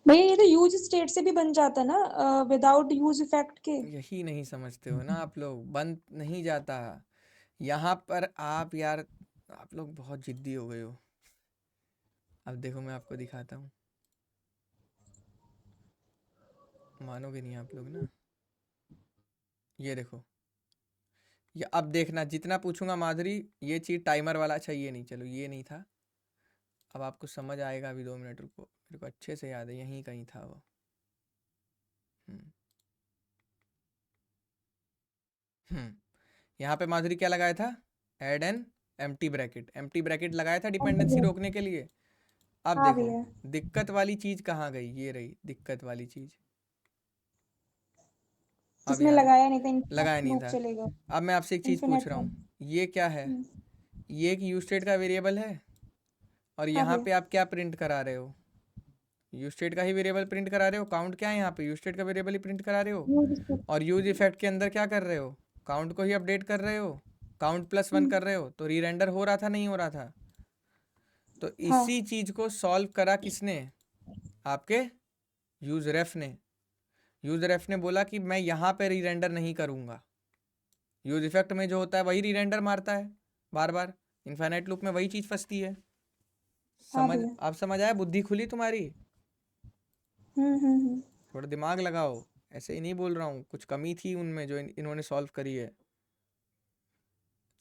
भैया ये तो यूज स्टेट से भी बन जाता है ना विदाउट यूज इफेक्ट के। यही नहीं समझते हो ना आप लोग, बन नहीं जाता यहाँ पर। आप यार आप लोग बहुत जिद्दी हो गए हो। अब देखो मैं आपको दिखाता हूँ, मानोगे नहीं आप लोग ना। ये देखो, ये अब देखना जितना पूछूंगा माधुरी, ये चीज टाइमर वाला चाहिए नहीं, चलो ये नहीं था, अब आपको समझ आएगा। अभी 2 मिनट रुको, मेरे को अच्छे से याद है यहीं कहीं था वो। यहाँ पे माधुरी क्या लगाया था, ऐड एन एम्प्टी ब्रैकेट लगाया था डिपेंडेंसी रोकने के लिए। अब हाँ देखो भैया दिक्कत वाली चीज कहाँ गई, ये रही दिक्कत वाली चीज। अब इसमें यहाँ लगाया नहीं था, लगाया नहीं लूप था। चलेगा। अब मैं आपसे एक चीज पूछ इनफिनिट रहा लूप। हूँ, ये क्या है, ये एक यूज स्टेट का वेरिएबल है, और हाँ यहाँ भैया पे आप क्या प्रिंट करा रहे हो, यूज स्टेट का ही वेरिएबल प्रिंट करा रहे हो। काउंट क्या है यहाँ पे, यूज स्टेट का वेरिएबल ही प्रिंट करा रहे हो। Use state. और यूज इफेक्ट के अंदर क्या कर रहे हो, काउंट को ही अपडेट कर रहे हो, काउंट +1 कर रहे हो। तो री रेंडर हो रहा था नहीं हो रहा था। तो हाँ इसी चीज को सॉल्व करा किसने, आपके यूज रेफ ने। यूज रेफ ने बोला कि मैं यहाँ पे री रेंडर नहीं करूँगा, यूज इफेक्ट में जो होता है वही री रेंडर मारता है बार बार, इनफाइनाइट लूप में वही चीज़ फंसती है। हाँ समझ, भैया। आप समझ आया, बुद्धि खुली तुम्हारी। हम्म। थोड़ा दिमाग लगाओ, ऐसे ही नहीं बोल रहा हूँ, कुछ कमी थी उनमें जो इन्होंने सॉल्व करी है।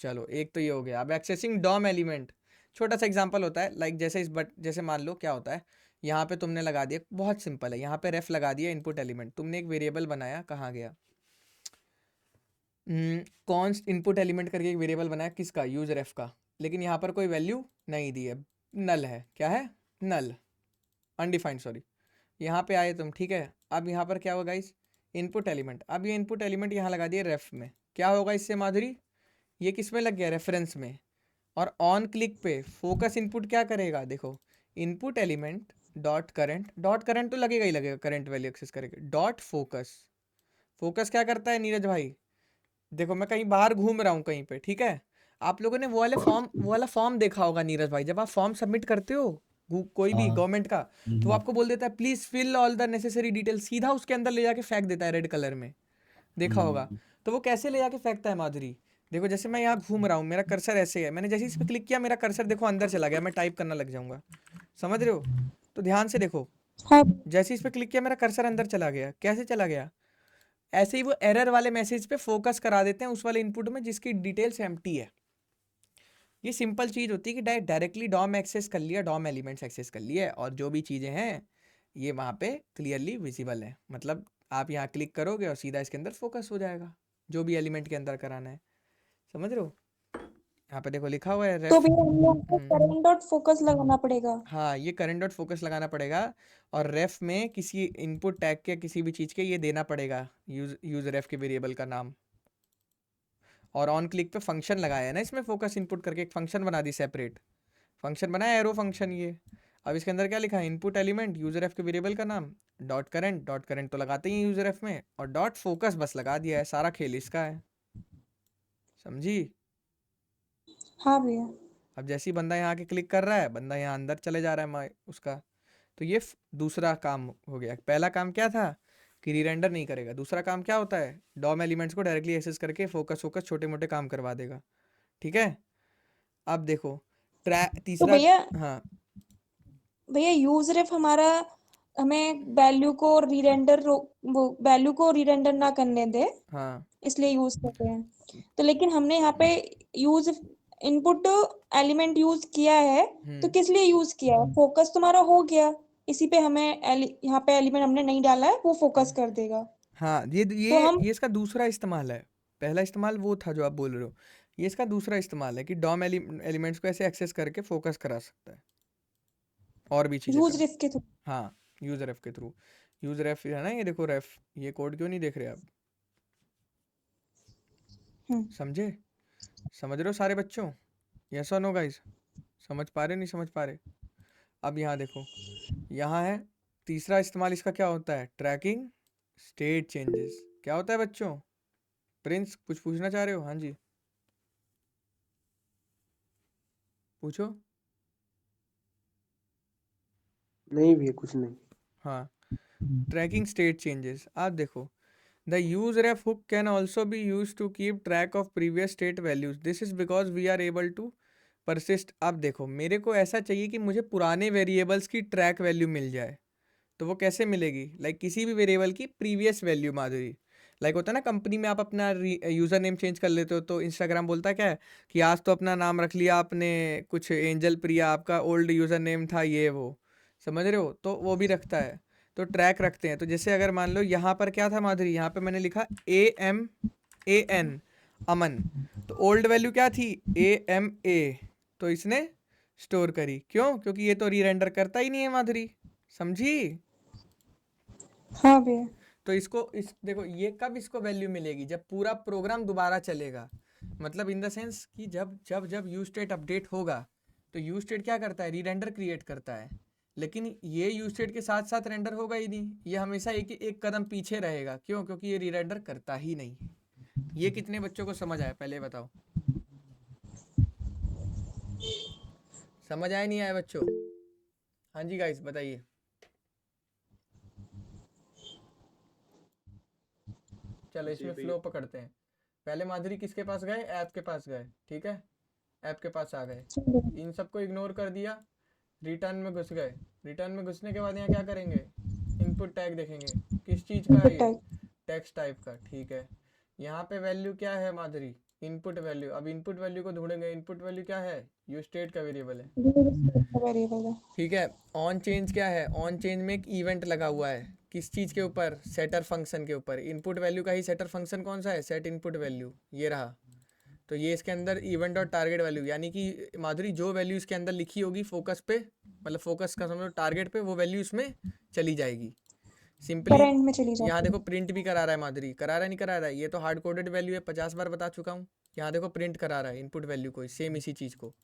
चलो एक तो ये हो गया। अब एक्सेसिंग डॉम एलिमेंट, छोटा सा एग्जांपल होता है लाइक जैसे जैसे मान लो क्या होता है, यहाँ पे तुमने लगा दिया, बहुत सिंपल है, यहाँ पे रेफ लगा दिया इनपुट एलिमेंट, तुमने एक वेरिएबल बनाया, कहाँ गया, कॉन्स्ट इनपुट एलिमेंट करके एक वेरिएबल बनाया किसका, यूज रेफ का, लेकिन यहाँ पर कोई वैल्यू नहीं दी है, नल है। क्या है, नल, अनडिफाइंड सॉरी। यहाँ पे आए तुम, ठीक है। अब यहाँ पर क्या होगा इस इनपुट एलिमेंट, अब ये इनपुट एलिमेंट यहाँ लगा दिया रेफ में, क्या होगा इससे माधुरी, ये किस में लग गया, रेफरेंस में। और ऑन क्लिक पे फोकस इनपुट क्या करेगा, देखो इनपुट एलिमेंट डॉट करंट तो लगेगा ही लगेगा, करंट वैल्यू एक्सेस करेगा, डॉट फोकस। फोकस क्या करता है नीरज भाई, देखो मैं कहीं बाहर घूम रहा हूँ कहीं पे, ठीक है। आप लोगों ने वो वाला फॉर्म देखा होगा नीरज भाई, जब आप फॉर्म सबमिट करते हो कोई भी हाँ। गवर्नमेंट का, तो वो आपको बोल देता है please fill all the necessary detail, सीधा उसके अंदर ले जाके फेंक देता है रेड कलर में, देखा होगा। तो वो कैसे ले जाके फेंकता है माधुरी, देखो जैसे मैं यहाँ घूम रहा हूँ, मेरा कर्सर ऐसे है, मैंने जैसे इस पर क्लिक किया मेरा कर्सर देखो अंदर चला गया, मैं टाइप करना लग जाऊंगा, समझ रहे हो। तो ध्यान से देखो, हाँ जैसे इस पर क्लिक किया मेरा कर्सर अंदर चला गया, कैसे चला गया, ऐसे ही वो एरर वाले मैसेज पे फोकस करा देते हैं उस वाले इनपुट में जिसकी डिटेल्स एम्प्टी है। ये सिंपल चीज होती है कि डायरेक्टली डॉम एक्सेस कर लिया, डॉम एलिमेंट्स एक्सेस कर लिए, और जो भी चीजें हैं ये वहाँ पे क्लियरली विजिबल है, मतलब आप यहाँ क्लिक करोगे और सीधा इसके अंदर फोकस हो जाएगा जो भी एलिमेंट के अंदर कराना है, समझ रहे हो। यहाँ पे देखो लिखा हुआ है तो रेफ। भैया हम लोग को करंट डॉट फोकस लगाना पड़ेगा। हाँ ये करंट डॉट फोकस लगाना पड़ेगा, और रेफ में किसी इनपुट टैग के किसी भी चीज़ के ये देना पड़ेगा यूज रेफ के वेरिएबल का नाम। और ऑन क्लिक पे फंक्शन लगाया है ना इसमें, फोकस इनपुट करके एक फंक्शन बना दी, सेपरेट फंक्शन बनाया, एरो फंक्शन ये। अब इसके अंदर क्या लिखा है, इनपुट एलिमेंट यूजर एफ के वेरिएबल का नाम, डॉट करंट तो लगाते ही यूजर एफ में, और डॉट फोकस बस लगा दिया है, सारा खेल इसका है, समझी। हाँ भैया। अब जैसे ही बंदा यहाँ के क्लिक कर रहा है, बंदा यहाँ अंदर चले जा रहा है उसका। तो ये दूसरा काम हो गया। पहला काम क्या था कि री रेंडर नहीं करेगा, दूसरा काम क्या होता है, डॉम एलिमेंट्स को डायरेक्टली एक्सेस करके फोकस छोटे मोटे काम करवा देगा, ठीक है। अब देखो तो तीसरा भैया हाँ यूज रेफ हमारा हमें वैल्यू को रीरेंडर वो वैल्यू को रीरेंडर ना करने दे, हाँ इसलिए यूज करते हैं। तो लेकिन हमने यहाँ पे यूज इनपुट एलिमेंट यूज किया है, तो किस लिए यूज किया है? फोकस तुम्हारा हो गया, इसी पे हमें यहाँ पे एलिमेंट हमने नहीं डाला है, वो फोकस कर देगा। हाँ तो हम ये इसका दूसरा इस्तेमाल है। पहला इस्तेमाल वो था जो आप बोल रहे हो, ये इसका दूसरा इस्तेमाल है कि डॉम एलिमेंट्स को ऐसे एक्सेस करके फोकस करा सकता है और भी चीज़ें यूज करा। रेफ के थ्रू। हाँ यूज रेफ के थ्रू। यूज रेफ है ना, ये देखो रेफ, ये कोड क्यों नहीं देख रहे आप? समझे? समझ रहे हो सारे बच्चों? यस और नो गाइस? समझ पा रहे नहीं समझ पा रहे? अब यहाँ देखो, यहाँ है तीसरा इस्तेमाल इसका क्या होता है, ट्रैकिंग स्टेट चेंजेस। क्या होता है बच्चों? प्रिंस कुछ पूछना चाह रहे हो? हाँ जी पूछो। नहीं भैया कुछ नहीं। हाँ ट्रैकिंग स्टेट चेंजेस। आप देखो, the use ref hook can also be use to keep track of previous state values, this is because we are able to persist. आप देखो, मेरे को ऐसा चाहिए कि मुझे पुराने वेरिएबल्स की ट्रैक वैल्यू मिल जाए, तो वो कैसे मिलेगी? लाइक किसी भी वेरिएबल की प्रीवियस वैल्यू माधुरी। लाइक होता है ना कंपनी में आप अपना यूज़र नेम चेंज कर लेते हो, तो इंस्टाग्राम बोलता है क्या है कि आज तो अपना नाम रख लिया आपने कुछ एंजल प्रिया, आपका ओल्ड यूज़र नेम था ये वो, समझ रहे हो? तो वो भी रखता है, तो ट्रैक रखते हैं। तो जैसे अगर मान लो यहाँ पर क्या था माधुरी, यहाँ पे मैंने लिखा AMAN अमन, तो ओल्ड वैल्यू क्या थी AMA, तो इसने स्टोर करी। क्यों? क्योंकि ये तो रीरेंडर करता ही नहीं है माधुरी, समझी? हाँ भैया। तो इसको देखो, ये कब इसको वैल्यू मिलेगी, जब पूरा प्रोग्राम दोबारा चलेगा। मतलब इन द सेंस कि जब जब जब यूज स्टेट अपडेट होगा, तो यूज स्टेट क्या करता है, रीरेंडर क्रिएट करता है, लेकिन ये यूज स्टेट के साथ साथ रेंडर होगा ही नहीं, ये हमेशा एक कदम पीछे रहेगा। क्यों? क्योंकि ये रीरेंडर करता ही नहीं है। ये कितने बच्चों को समझ आया पहले बताओ? समझ आया नहीं आया बच्चों? हाँ जी गाइस बताइए। चलो इसमें फ्लो पकड़ते हैं। पहले माधुरी किसके पास गए? ऐप के पास गए, ठीक है, ऐप के पास आ गए, इन सबको इग्नोर कर दिया, रिटर्न में घुस गए। रिटर्न में घुसने के बाद यहाँ क्या करेंगे, इनपुट टैग देखेंगे, किस चीज़ का है ये, टेक्स्ट टाइप का, ठीक है। यहाँ पे वैल्यू क्या है माधुरी, इनपुट वैल्यू। अब इनपुट वैल्यू को ढूंढेंगे, इनपुट वैल्यू क्या है, यूज स्टेट का वेरिएबल है, वेरिएबल है। ठीक है। ऑन चेंज क्या है, ऑन चेंज में एक इवेंट लगा हुआ है, किस चीज़ के ऊपर, सेटर फंक्शन के ऊपर। इनपुट वैल्यू का ही सेटर फंक्शन कौन सा है, सेट इनपुट वैल्यू, ये रहा। तो ये इसके अंदर इवेंट और टारगेट वैल्यू, यानी कि माधुरी जो वैल्यू इसके अंदर लिखी होगी फोकस पे, मतलब फोकस का समझो टारगेट पे, वो वैल्यू इसमें चली जाएगी सिंपली। करंट में चली यहाँ जाती देखो है। प्रिंट भी करा रहा है माधुरी, करा रहा है नहीं करा रहा है, ये तो हार्ड कोडेड वैल्यू है, 50 बार बता चुका हूँ। यहाँ देखो प्रिंट करा रहा है इनपुट वैल्यू को, सेम इसी चीज़ को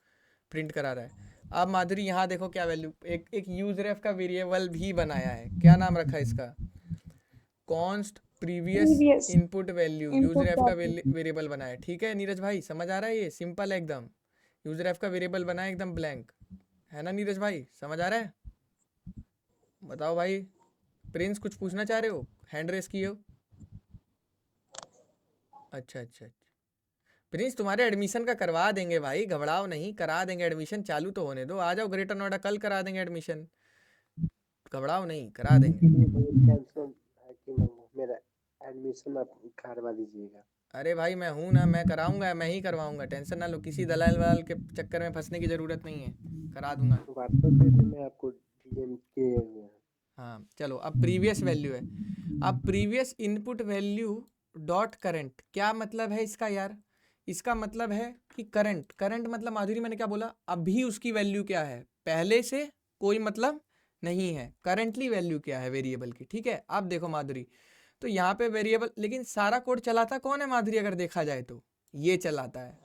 प्रिंट करा रहा है। अब माधुरी यहाँ देखो क्या वैल्यू, एक यूज रेफ का वेरिएबल भी बनाया है, क्या नाम रखा है इसका, const previous input value, use ref का वेरिएबल बनाया है, ठीक है। नीरज भाई समझ आ रहा है? ये सिंपल है एकदम, यूज रेफ का वेरिएबल बनाया एकदम ब्लैंक, है ना नीरज भाई? समझ आ रहा है? बताओ भाई। प्रिंस कुछ पूछना चाह रहे हो, हैंड रेस किए हो? अच्छा अच्छा अच्छा, प्रिंस तुम्हारे एडमिशन का करवा देंगे भाई, घबराओ नहीं, करा देंगे एडमिशन, चालू तो होने दो, आ जाओ ग्रेटर नोएडा, कल करा देंगे एडमिशन, घबराओ नहीं, करा देंगे। टेंशन है कि मेरा एडमिशन आप करवा दीजिएगा। अरे भाई मैं हूँ ना, मैं कराऊंगा, मैं ही करवाऊंगा, टेंशन ना लो, किसी दलाल वलाल के चक्कर में फंसने की ज़रूरत नहीं है, करा दूंगा। व्हाट्सएप पे भी मैं आपको डीएम किए हुए हैं। हाँ चलो, अब प्रीवियस वैल्यू है। अब previous input value dot current, क्या मतलब है इसका यार? इसका मतलब है कि करंट, करंट मतलब माधुरी मैंने क्या बोला, अभी उसकी वैल्यू क्या है, पहले से कोई मतलब नहीं है, करंटली वैल्यू क्या है वेरिएबल की, ठीक है। अब देखो माधुरी, तो यहाँ पे वेरिएबल, लेकिन सारा कोड चलाता कौन है माधुरी, अगर देखा जाए तो ये चलाता है,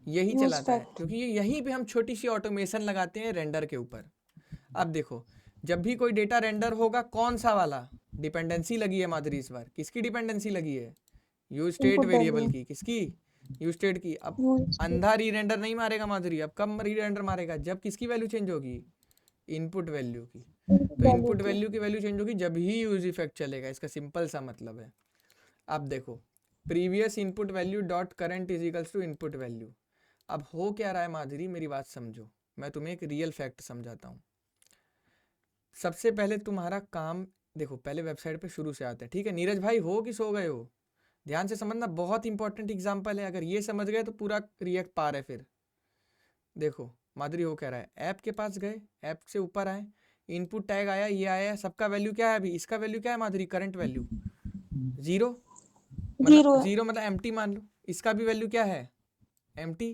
यही चलाता है, क्योंकि यहीं पे हम छोटी सी ऑटोमेशन लगाते हैं रेंडर के ऊपर। अब देखो, जब भी कोई डेटा रेंडर होगा, कौन सा वाला डिपेंडेंसी लगी है माधुरी इस बार, किसकी डिपेंडेंसी लगी है, यूज स्टेट वेरिएबल की, किसकी, यूज स्टेट की। अब अंधा री रेंडर नहीं मारेगा माधुरी, अब कब री रेंडर मारेगा, जब किसकी वैल्यू चेंज होगी, इनपुट वैल्यू की। तो इनपुट वैल्यू की वैल्यू चेंज होगी जब ही यूज इफेक्ट चलेगा, इसका सिंपल सा मतलब है। अब देखो, previous input value dot current is equals to input value. अब हो क्या रहा है माधुरी, मेरी बात समझो, मैं तुम्हें एक रियल फैक्ट समझाता हूँ। सबसे पहले तुम्हारा काम देखो, पहले वेबसाइट पे शुरू से आता है, ठीक है। नीरज भाई हो कि सो गए हो? ध्यान से समझना, बहुत इंपॉर्टेंट एग्जाम्पल है, अगर ये समझ गए तो पूरा रिएक्ट पार है। फिर देखो माधुरी हो क्या रहा है, ऐप के पास गए, ऐप से ऊपर आए, इनपुट टैग आया, ये आया, सबका वैल्यू क्या है अभी, इसका वैल्यू क्या है माधुरी, करंट वैल्यू 0, मतलब जीरो है। 0 मतलब एम्प्टी मान लो। इसका भी वैल्यू क्या है, एम्प्टी,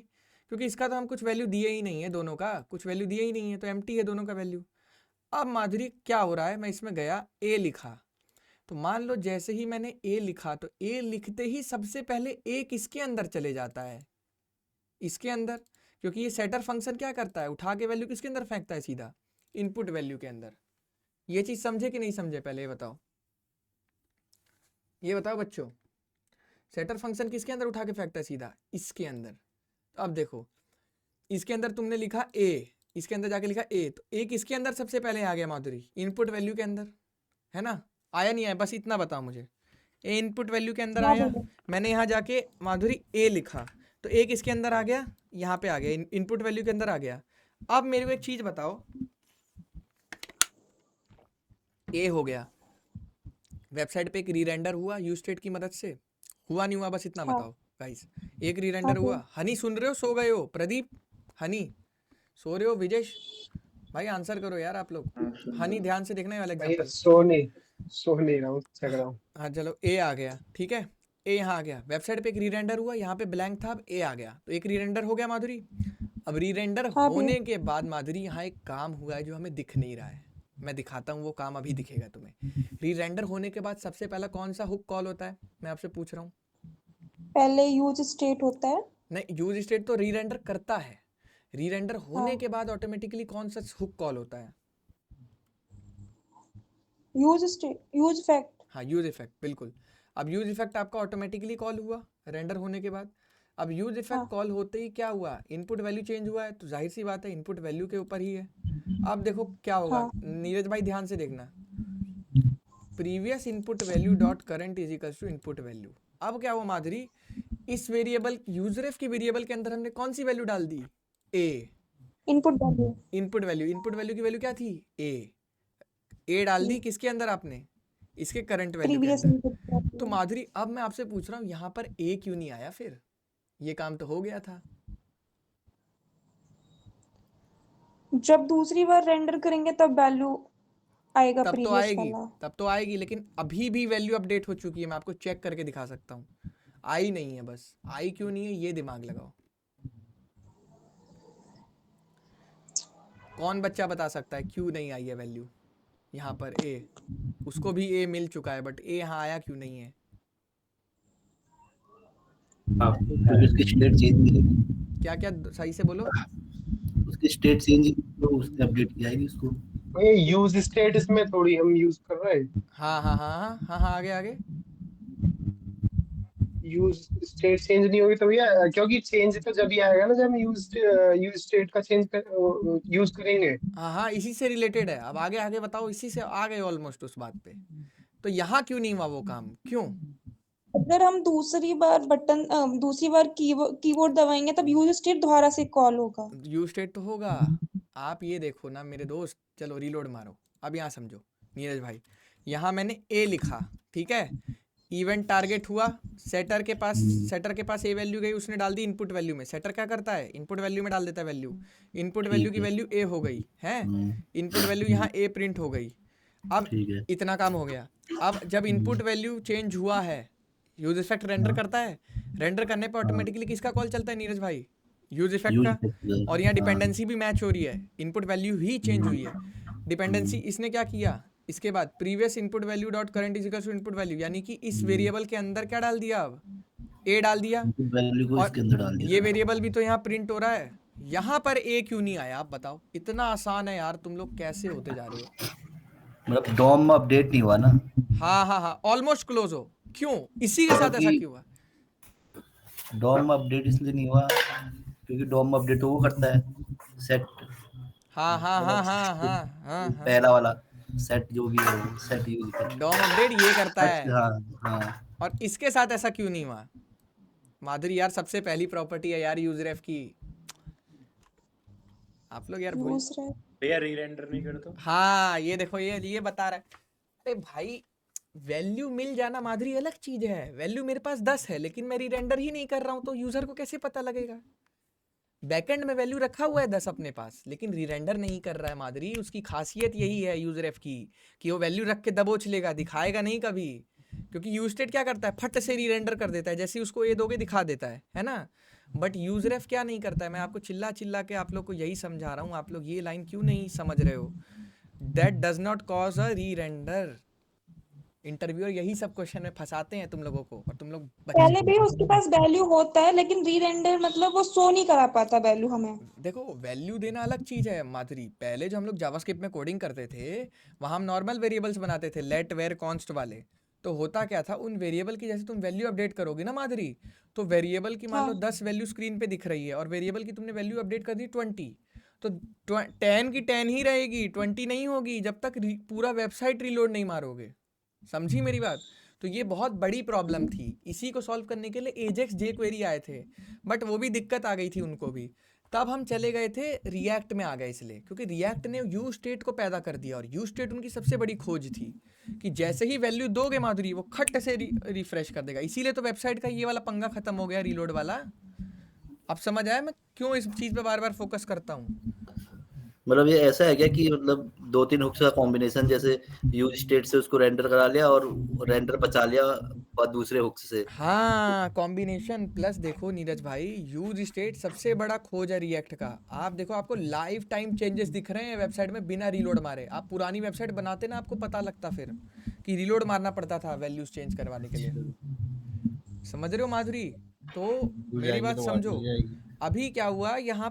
क्योंकि इसका तो हम कुछ वैल्यू दिए ही नहीं है, दोनों का कुछ वैल्यू दिए ही नहीं है, तो एम्प्टी है दोनों का वैल्यू। अब माधुरी क्या हो रहा है, मैं इसमें गया ए लिखा, तो मान लो जैसे ही मैंने ए लिखा तो ए लिखते ही सबसे पहले ए किसके अंदर चले जाता है, इसके अंदर, क्योंकि ये सेटर फंक्शन क्या करता है, उठा के वैल्यू किसके अंदर फेंकता है, सीधा इनपुट वैल्यू के अंदर। ये चीज समझे कि नहीं समझे, पहले ये बताओ, ये बताओ बच्चों, सेटर फंक्शन किसके अंदर उठा के फेंकता है, सीधा इसके अंदर। तो अब देखो, इसके अंदर तुमने लिखा ए, इसके अंदर जाके लिखा ए, तो ए किसके अंदर सबसे पहले आ गया माधुरी, इनपुट वैल्यू के अंदर, है ना? आया नहीं आया, बस इतना बताओ मुझे। ए इनपुट वैल्यू के अंदर हाँ आया, बोलो। मैंने यहाँ जाके माधुरी ए लिखा, तो ए किसके अंदर आ गया, यहाँ पे आ गया, इनपुट वैल्यू के अंदर आ गया। अब मेरे को एक चीज बताओ, ए हो गया, वेबसाइट पे एक रीरेंडर हुआ यूज स्टेट की मदद से, हुआ नहीं हुआ, बस इतना हाँ बताओ गाइस। एक रीरेंडर हाँ हुआ, बोलो। हनी सुन रहे हो, सो गए हो? प्रदीप, हनी सो रहे हो? विजेश भाई आंसर करो यार आप लोग। हनी ध्यान से देखना है वाला भैया एग्जांपल। सो नहीं रहा हूँ, जग रहा हूँ। हाँ चलो, ए आ गया, ठीक है, ए यहाँ आ गया, वेबसाइट पे एक रीरेंडर हुआ, यहाँ पे ब्लैंक था, अब ए आ गया, तो एक रीरेंडर हो गया माधुरी। अब रीरेंडर हाँ होने के बाद माधुरी यहाँ एक काम हुआ है जो हमें दिख नहीं रहा है, मैं दिखाता हूँ, वो काम अभी दिखेगा तुम्हें। रीरेंडर होने के बाद सबसे पहला कौन सा हुक कॉल होता है, मैं आपसे पूछ रहा हूँ? पहले यूज स्टेट होता है। नहीं, यूज स्टेट तो रीरेंडर करता है, रीरेंडर होने हाँ के बाद ऑटोमेटिकली कौन सा हुक कॉल होता है? Use state, use fact. हाँ, यूज इफेक्ट, बिल्कुल। अब यूज इफेक्ट आपका ऑटोमेटिकली कॉल हुआ रेंडर होने के बाद। अब यूज इफेक्ट हाँ कॉल होते ही क्या हुआ, इनपुट वैल्यू चेंज हुआ है, तो जाहिर सी बात है इनपुट वैल्यू के ऊपर ही है। अब देखो क्या होगा, हाँ नीरज भाई ध्यान से देखना, previous input value dot current is equal to input value. अब क्या हुआ माधुरी, इस वेरिएबल यूजरेफ की वेरिएबल के अंदर हमने कौन सी वैल्यू डाल दी, A, input value. Input value, input value की वैल्यू क्या थी, ए डाल दी किसके अंदर आपने, इसके करंट वैल्यू के प्रीवियस अंदर। इनपुट तो वैल्यू। माधुरी अब मैं आपसे पूछ रहा हूँ, यहाँ पर ए क्यों नहीं आया, फिर ये काम तो हो गया था। जब दूसरी बार रेंडर करेंगे तब वैल्यू आएगा तब तो प्रीवियस आएगी, वाला। तब तो आएगी, लेकिन अभी भी वैल्यू अपडेट हो चुकी है, मैं आपको चेक करके दिखा सकता हूँ, आई नहीं है, बस आई क्यों नहीं है ये दिमाग लगाओ। कौन बच्चा बता सकता है क्यों नहीं आई है वैल्यू यहाँ पर ए, उसको भी ए मिल चुका है, बट ए यहाँ आया क्यों नहीं है? क्योंकि उसकी स्टेट चेंज नहीं है, क्या क्या सही से बोलो। उसकी स्टेट चेंज तो उसने अपडेट किया ही नहीं उसको। भैया यूज स्टेट इसमें थोड़ी हम यूज कर रहे हैं। हाँ हाँ हाँ हाँ हाँ हाँ, आगे आगे। यूज स्टेट चेंज नहीं होगी तो भैया, क्योंकि चेंज तो जब ही आएगा ना जब हम यूज स्टेट का यूज करेंगे। हाँ हाँ, इसी से रिलेटेड है, अब आगे आगे बताओ, इसी से आ गए ऑलमोस्ट उस बात पे। तो यहाँ क्यों नहीं हुआ वो काम, क्यों? अगर हम दूसरी बार दूसरी बार कीबोर्ड दबाएंगे तब यूज स्टेट दोबारा से कॉल होगा। यू स्टेट तो होगा, आप ये देखो ना मेरे दोस्त, चलो रीलोड मारो, अब यहाँ समझो नीरज भाई, यहाँ मैंने ए लिखा, ठीक है, इवेंट टारगेट हुआ, सेटर के पास ए वैल्यू गई, उसने डाल दी इनपुट वैल्यू में, सेटर क्या करता है इनपुट वैल्यू में डाल देता है वैल्यू, इनपुट वैल्यू की वैल्यू ए हो गई है, इनपुट वैल्यू यहाँ ए प्रिंट हो गई। अब ठीक है, इतना काम हो गया। अब जब इनपुट वैल्यू चेंज हुआ है, यूज इफेक्ट रेंडर करता है, रेंडर करने पे ऑटोमेटिकली किसका कॉल चलता है नीरज भाई, यूज इफेक्ट यूज का। और यहाँ डिपेंडेंसी भी मैच हो रही है, इनपुट वैल्यू ही चेंज हुई है, डिपेंडेंसी इसने क्या किया, इसके बाद previous input value dot current is equal to input value, यानी कि इस वेरिएबल के अंदर क्या डाल दिया, अब ए डाल दिया, वैल्यू को और इसके अंदर डाल दिया। ये वेरिएबल भी तो यहाँ प्रिंट हो रहा है, यहाँ पर ए क्यों नहीं आया, आप बताओ। इतना आसान है यार, तुम लोग कैसे होते जा रहे हो। मतलब डॉम में अपडेट नहीं हुआ ना। हाँ हाँ हाँ, ऑलमोस्ट क्लोज हो, क्यों, इसी के साथ ऐसा क्यों हुआ? डॉम में अपडेट इसलिए नहीं हुआ क्योंकि डॉम में अपडेट वो करता है सेट। हाँ हाँ हाँ हाँ हाँ हाँ हाँ, पहला वाला सेट जो भी है सेट यूज करता डॉम अपडेट ये करता है। है, हाँ हाँ, और इसके साथ ऐसा क्यों नहीं हुआ माधुरी यार, सबसे पहली प्रॉपर्टी है यार यूजरेफ की, आप लोग यार भूल यूज रहे भैया री रेंडर नहीं कर तो हाँ ये देखो ये बता रहा है। अरे भाई वैल्यू मिल जाना माधुरी अलग चीज है। वैल्यू मेरे पास 10 है लेकिन मैं री रेंडर ही नहीं कर रहा हूँ तो यूजर को कैसे पता लगेगा। बैकएंड में वैल्यू रखा हुआ है 10 अपने पास लेकिन री रेंडर नहीं कर रहा है माधुरी। उसकी खासियत यही है यूजर एफ की कि वो वैल्यू रख के दबोच लेगा, दिखाएगा नहीं कभी। क्योंकि यूज स्टेट क्या करता है, फट से री रेंडर कर देता है, जैसे ही उसको ये दोगे दिखा देता है ना। बट यूजर एफ क्या नहीं करता है। मैं आपको चिल्ला चिल्ला के आप लोग को यही समझा रहा हूँ, आप लोग ये लाइन क्यों नहीं समझ रहे हो। That does not cause a री रेंडर। इंटरव्यूअर यही सब क्वेश्चन में फंसाते हैं तुम लोगों को और तुम लोग पहले भी उसके पास वैल्यू होता है लेकिन री रेंडर मतलब वो शो नहीं करा पाता वैल्यू हमें। देखो वैल्यू देना अलग चीज है माधुरी। पहले जो हम लोग जावास्क्रिप्ट में कोडिंग करते थे वहाँ हम नॉर्मल वेरिएबल्स बनाते थे, लेट वेर कॉन्स्ट वाले। तो होता क्या था, उन वेरिएबल की जैसे तुम वैल्यू अपडेट करोगे ना माधुरी, तो वेरिएबल की मान लो 10 वैल्यू स्क्रीन पे दिख रही है और वेरिएबल की तुमने वैल्यू अपडेट कर दी 20, तो 10 की 10 ही रहेगी, 20 नहीं होगी जब तक पूरा वेबसाइट रीलोड नहीं मारोगे। समझी मेरी बात। तो ये बहुत बड़ी प्रॉब्लम थी। इसी को सॉल्व करने के लिए एजेक्स जे क्वेरी आए थे, बट वो भी दिक्कत आ गई थी उनको भी। तब हम चले गए थे रिएक्ट में आ गए, इसलिए क्योंकि रिएक्ट ने यूज स्टेट को पैदा कर दिया और यूज स्टेट उनकी सबसे बड़ी खोज थी कि जैसे ही वैल्यू दोगे माधुरी वो खट से रिफ्रेश कर देगा। इसीलिए तो वेबसाइट का ये वाला पंगा खत्म हो गया, रीलोड वाला। अब समझ आया मैं क्यों इस चीज पे बार बार फोकस करता हूँ। मतलब ये ऐसा है क्या कि मतलब 2-3 हुक्स का कॉम्बिनेशन, जैसे यूज स्टेट से उसको रेंडर करा लिया और रेंडर बचा लिया दूसरे हुक्स से। हाँ कॉम्बिनेशन प्लस। देखो नीरज भाई, यूज स्टेट सबसे बड़ा खोज है रिएक्ट का। आप देखो आपको लाइव टाइम चेंजेस दिख रहे हैं वेबसाइट में बिना रीलोड मारे। आप पुरानी वेबसाइट बनाते ना, आपको पता लगता फिर कि रीलोड मारना पड़ता था वैल्यूज चेंज करवाने के लिए। समझ रहे हो माधुरी। तो मेरी बात समझो। अभी क्या हुआ यहाँ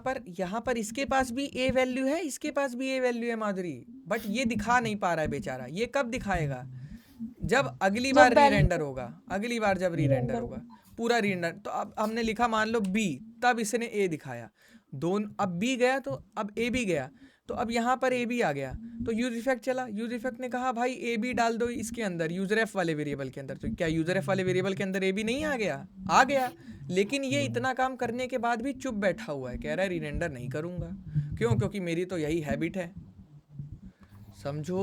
पर इसके पास भी ए वैल्यू है, इसके पास भी ए वैल्यू है माधुरी, बट ये दिखा नहीं पा रहा है बेचारा। ये कब दिखाएगा, जब अगली बार री रेंडर होगा। अगली बार जब री रेंडर होगा पूरा री रेंडर, तो अब हमने लिखा मान लो बी, तब इसने ए दिखाया। दोनों अब बी गया तो अब ए भी गया, तो अब यहाँ पर ए भी आ गया। तो यूज इफेक्ट चला, यूज इफेक्ट ने कहा भाई ए बी डाल दो इसके अंदर, यूजर एफ वाले वेरिएबल के अंदर। तो क्या यूजर एफ वाले वेरिएबल के अंदर ए बी नहीं आ गया? आ गया। लेकिन ये इतना काम करने के बाद भी चुप बैठा हुआ है, कह रहा है री रेंडर नहीं करूंगा। क्यों? क्योंकि मेरी तो यही हैबिट है। समझो,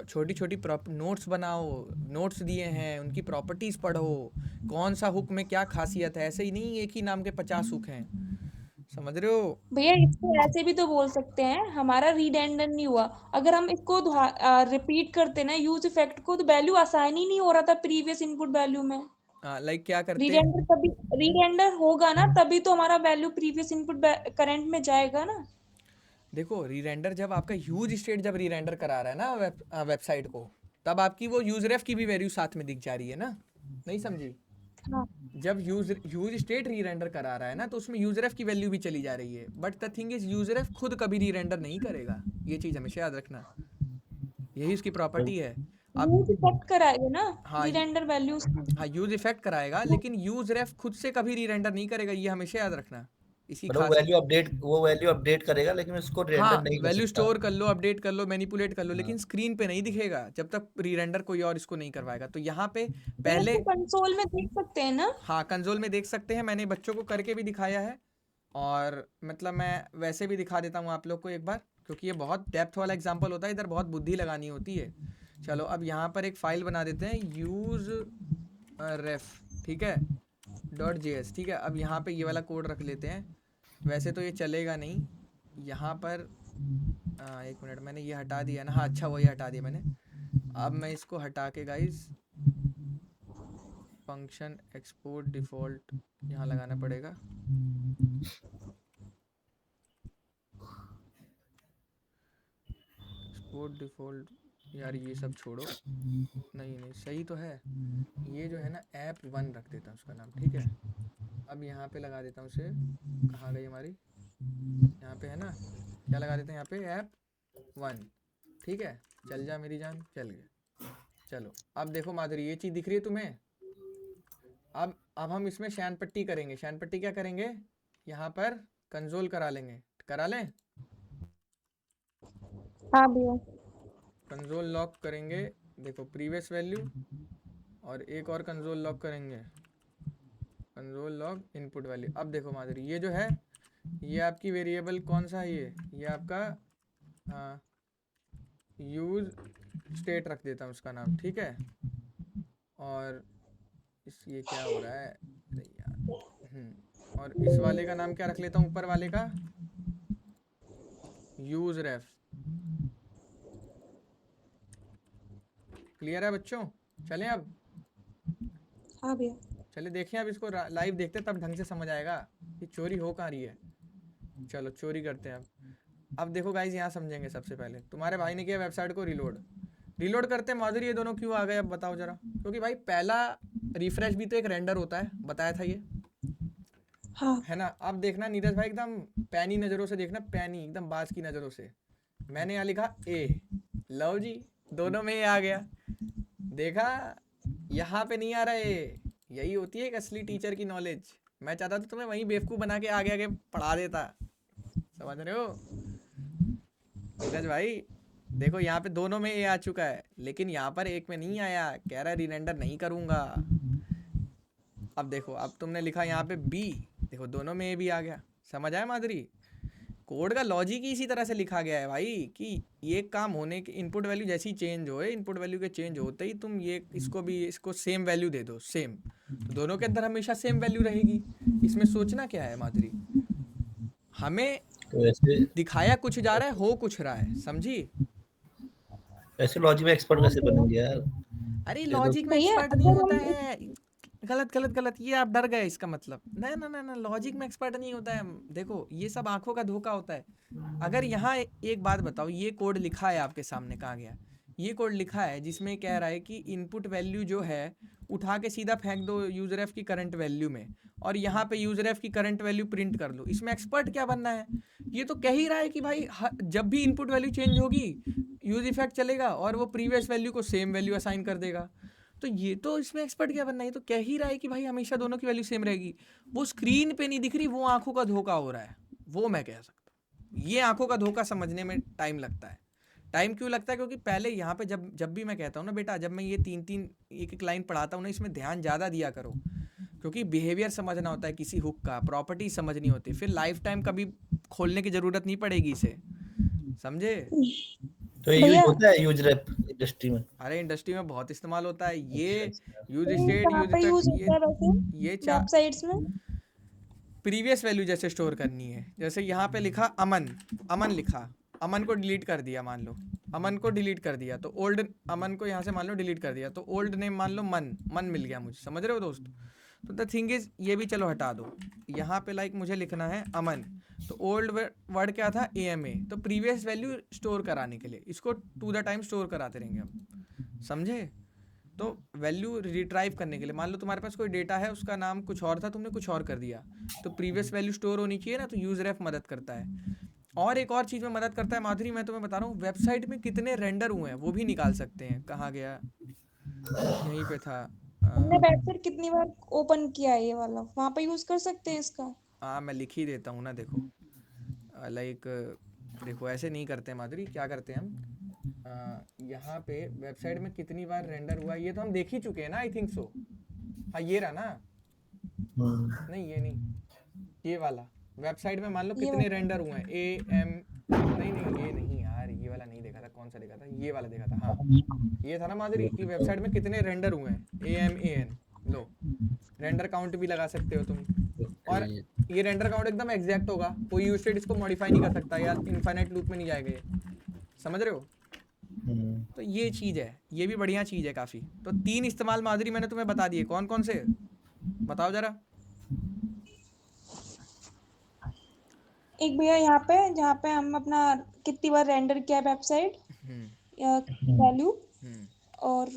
छोटी छोटी नोट्स बनाओ, नोट्स दिए हैं उनकी प्रॉपर्टीज पढ़ो, कौन सा हुक में क्या खासियत है। ऐसे ही नहीं एक ही नाम के 50 हुक हैं। समझ रहे हो? भैया इसको ऐसे भी तो बोल सकते हैं हमारा रीडेंडेंट नहीं हुआ। अगर हम इसको रिपीट करते ना यूज इफेक्ट को, तो वैल्यू असाइन ही नहीं हो रहा था प्रीवियस इनपुट वैल्यू में। लाइक क्या करते हैं, रीरेंडर तभी रीरेंडर होगा ना, तभी तो हमारा वैल्यू प्रीवियस इनपुट करंट में जाएगा ना। देखो री रेंडर जब आपका यूज स्टेट जब री रेंडर करा रहा है ना वेबसाइट को, तब आपकी वो यूज रेफ की भी वैल्यू साथ में दिख जा रही है ना। नहीं समझी? हाँ जब यूज स्टेट री रेंडर करा रहा है ना, तो उसमें यूजर एफ की वैल्यू भी चली जा रही है। But the thing is user F खुद कभी री रेंडर नहीं करेगा, ये चीज हमेशा याद रखना। यही उसकी प्रॉपर्टी है। अब यूज इफेक्ट कराएगा ना हाँ रीरेंडर वैल्यूज। हाँ यूज इफेक्ट कराएगा, लेकिन यूज रेफ खुद से कभी री रेंडर नहीं करेगा, ये हमेशा याद रखना। इसकी मतलब खास वो वैल्यू अपडेट करेगा लेकिन उसको रेंडर हाँ नहीं कर वैल्यू सकता। स्टोर कर लो, अपडेट कर लो, मैनिपुलेट कर लो, लेकिन स्क्रीन पे नहीं दिखेगा जब तक री रेंडर कोई और इसको नहीं करवाएगा। तो यहाँ पे पहले कंसोल में देख सकते हैं ना। हाँ कंसोल में देख सकते हैं। मैंने बच्चों को करके भी दिखाया है, और मतलब मैं वैसे भी दिखा देता हूँ आप लोग को एक बार, क्योंकि ये बहुत डेप्थ वाला एग्जांपल होता है, इधर बहुत बुद्धि लगानी होती है। चलो अब यहाँ पर एक फाइल बना देते हैं यूज रेफ, ठीक है, .js, ठीक है। अब यहाँ पे ये वाला कोड रख लेते हैं। वैसे तो ये चलेगा नहीं यहाँ पर। एक मिनट, मैंने ये हटा दिया ना, हाँ अच्छा वही हटा दिया मैंने। अब मैं इसको हटा के गाइस फंक्शन एक्सपोर्ट डिफ़ॉल्ट यहाँ लगाना पड़ेगा। एक्सपोर्ट डिफ़ॉल्ट, यार ये सब छोड़ो, नहीं सही तो है। ये जो है ना ऐप 1 रख देता हूँ उसका नाम, ठीक है। अब यहाँ पे लगा देता हूँ उसे, कहाँ गई हमारी, यहाँ पे है ना, क्या लगा देते हैं यहाँ पे ऐप 1, ठीक है। चल जा मेरी जान, चल गए। चलो अब देखो माधुरी, ये चीज़ दिख रही है तुम्हें? अब हम इसमें शैन पट्टी करेंगे। शैन पट्टी क्या करेंगे, यहाँ पर कंसोल करा लेंगे, करा लें। हाँ भैया कंसोल लॉक करेंगे, देखो प्रीवियस वैल्यू, और एक और कंसोल लॉक करेंगे, कंसोल लॉग इनपुट वैल्यू। अब देखो माधुरी, ये जो है ये आपकी वेरिएबल कौन सा है? ये आपका यूज स्टेट रख देता हूँ उसका नाम, ठीक है। और ये क्या हो रहा है, अरे यार। और इस वाले का नाम क्या रख लेता हूँ, ऊपर वाले का यूज रेफ। क्लियर है बच्चों? चलें अब, हाँ भैया। चले देखें अब इसको लाइव देखते तब ढंग से समझ आएगा कि चोरी हो कहाँ रही है। चलो चोरी करते हैं अब देखो गाइज, यहाँ समझेंगे। सबसे पहले तुम्हारे भाई ने किया वेबसाइट को रीलोड करते हैं। माधुरी ये दोनों क्यों आ गए अब बताओ जरा? क्योंकि भाई पहला रिफ्रेश भी तो एक रेंडर होता है, बताया था ये, हाँ है ना। अब देखना नीरज भाई एकदम पैनी नज़रों से देखना, पैनी एकदम बाज की नज़रों से। मैंने यहाँ लिखा ए, लो जी दोनों में ए आ गया। देखा, यहाँ पे नहीं आ रहा है। यही होती है एक असली टीचर की नॉलेज। मैं चाहता था तुम्हें वहीं बेवकूफ़ बना के आगे आगे पढ़ा देता, समझ रहे हो नीरज भाई? देखो यहाँ पे दोनों में ए आ चुका है, लेकिन यहाँ पर एक में नहीं आया, कह रहा है रीरेंडर नहीं करूँगा। अब देखो, अब तुमने लिखा यहाँ पे बी, देखो दोनों में ए भी आ गया। समझ आया माधुरी? कोड का लॉजिक ही इसी तरह से लिखा गया है भाई कि ये काम होने के इनपुट वैल्यू जैसी चेंज होए, इनपुट वैल्यू के चेंज होते ही तुम ये इसको भी इसको सेम वैल्यू दे दो, सेम। तो दोनों के अंदर हमेशा सेम वैल्यू रहेगी। इसमें सोचना क्या है माधुरी? हमें तो ऐसे दिखाया कुछ जा रहा है, हो कुछ रहा है, समझी? ऐसे लॉजिक में एक्सपर्ट कैसे बनेंगे यार? अरे ये तो लॉजिक में भैया एक्सपर्ट नहीं अगर होता हम है। गलत, ये आप डर गए इसका मतलब। ना, लॉजिक में एक्सपर्ट नहीं होता है। देखो ये सब आंखों का धोखा होता है। अगर यहाँ एक बात बताओ, ये कोड लिखा है आपके सामने, कहाँ गया? ये कोड लिखा है जिसमें कह रहा है कि इनपुट वैल्यू जो है उठा के सीधा फेंक दो यूजर एफ की करंट वैल्यू में, और यहाँ पे यूजर एफ की करंट वैल्यू प्रिंट कर लो। इसमें एक्सपर्ट क्या बनना है? ये तो कह ही रहा है कि भाई जब भी इनपुट वैल्यू चेंज होगी यूज इफेक्ट चलेगा और वो प्रीवियस वैल्यू को सेम वैल्यू असाइन कर देगा। तो ये तो इसमें एक्सपर्ट क्या बनना है? ये तो कह ही रहा है कि भाई हमेशा दोनों की वैल्यू सेम रहेगी। वो स्क्रीन पे नहीं दिख रही, वो आंखों का धोखा हो रहा है, वो मैं कह सकता हूँ। ये आंखों का धोखा समझने में टाइम लगता है। टाइम क्यों लगता है? क्योंकि पहले यहाँ पे जब भी मैं कहता हूँ ना बेटा, जब मैं ये तीन एक लाइन पढ़ाता हूँ ना, इसमें ध्यान ज़्यादा दिया करो, क्योंकि बिहेवियर समझना होता है किसी हुक का, प्रॉपर्टी समझनी होती है। फिर लाइफ टाइम कभी खोलने की ज़रूरत नहीं पड़ेगी इसे, समझे? तो ये यूज भैया होता है यूज रैप इंडस्ट्री में? अरे इंडस्ट्री में बहुत इस्तेमाल होता है ये अच्छा। यूज ये स्टेट, कहाँ यूज पे यूज इफेक्ट। होता है वैसे ये वेबसाइट्स में? प्रीवियस वैल्यू जैसे स्टोर करनी है। जैसे यहाँ पे लिखा अमन लिखा, अमन को डिलीट कर दिया, मान लो अमन को डिलीट कर दिया, तो ओल्ड अमन को यहाँ से मान लो डिलीट कर दिया, तो ओल्ड नेम मान लो मन मिल गया मुझे, समझ रहे हो दोस्त? तो द थिंग इज ये भी चलो हटा दो। यहाँ पे लाइक मुझे लिखना है अमन, तो ओल्ड वर्ड क्या था? AMA। तो प्रीवियस वैल्यू स्टोर कराने के लिए इसको टू द टाइम स्टोर कराते रहेंगे हम, समझे? तो वैल्यू रिट्राइव करने के लिए मान लो तुम्हारे पास कोई डेटा है, उसका नाम कुछ और था, तुमने कुछ और कर दिया, तो प्रीवियस वैल्यू स्टोर होनी चाहिए ना, तो यूज रेफ मदद करता है। और एक और चीज़ में मदद करता है माधुरी, मैं तुम्हें बता रहा हूँ, वेबसाइट में कितने रेंडर हुए हैं वो भी निकाल सकते हैं। कहाँ गया? यहीं पे था। हमने वेबसाइट कितनी बार ओपन किया है ये वाला, वहाँ पे यूज कर सकते हैं इसका? हाँ मैं लिख ही देता हूँ ना, देखो लाइक देखो ऐसे नहीं करते हैं माधुरी, क्या करते हैं हम, यहाँ पे वेबसाइट में कितनी बार रेंडर हुआ ये तो हम देख ही चुके हैं ना, आई थिंक सो। हाँ ये रहा ना, नहीं ये नहीं, ये वाला वेबसाइट में मान लो ये कितने रेंडर हुए हैं, नहीं ये नहीं यार, ये वाला नहीं देखा था, कौन सा देखा था? ये वाला देखा था, हाँ ये था ना माधुरी कि वेबसाइट में कितने रेंडर हुए हैं, AMAN। लो रेंडर काउंट भी लगा सकते हो तुम, और ये रेंडर काउंट एकदम एग्जैक्ट होगा, कोई यूज स्टेट इसको मॉडिफाई नहीं कर सकता यार, इनफाइनाइट लूप में नहीं जाएगा ये, समझ रहे हो? तो ये चीज़ है, ये भी बढ़िया चीज़ है काफ़ी। तो 3 इस्तेमाल माधुरी मैंने तुम्हें बता दिए, कौन कौन से बताओ जरा। एक भैया यहाँ पे जहाँ पे हम अपना कितनी बार रेंडर किया वेबसाइट वैल्यू, और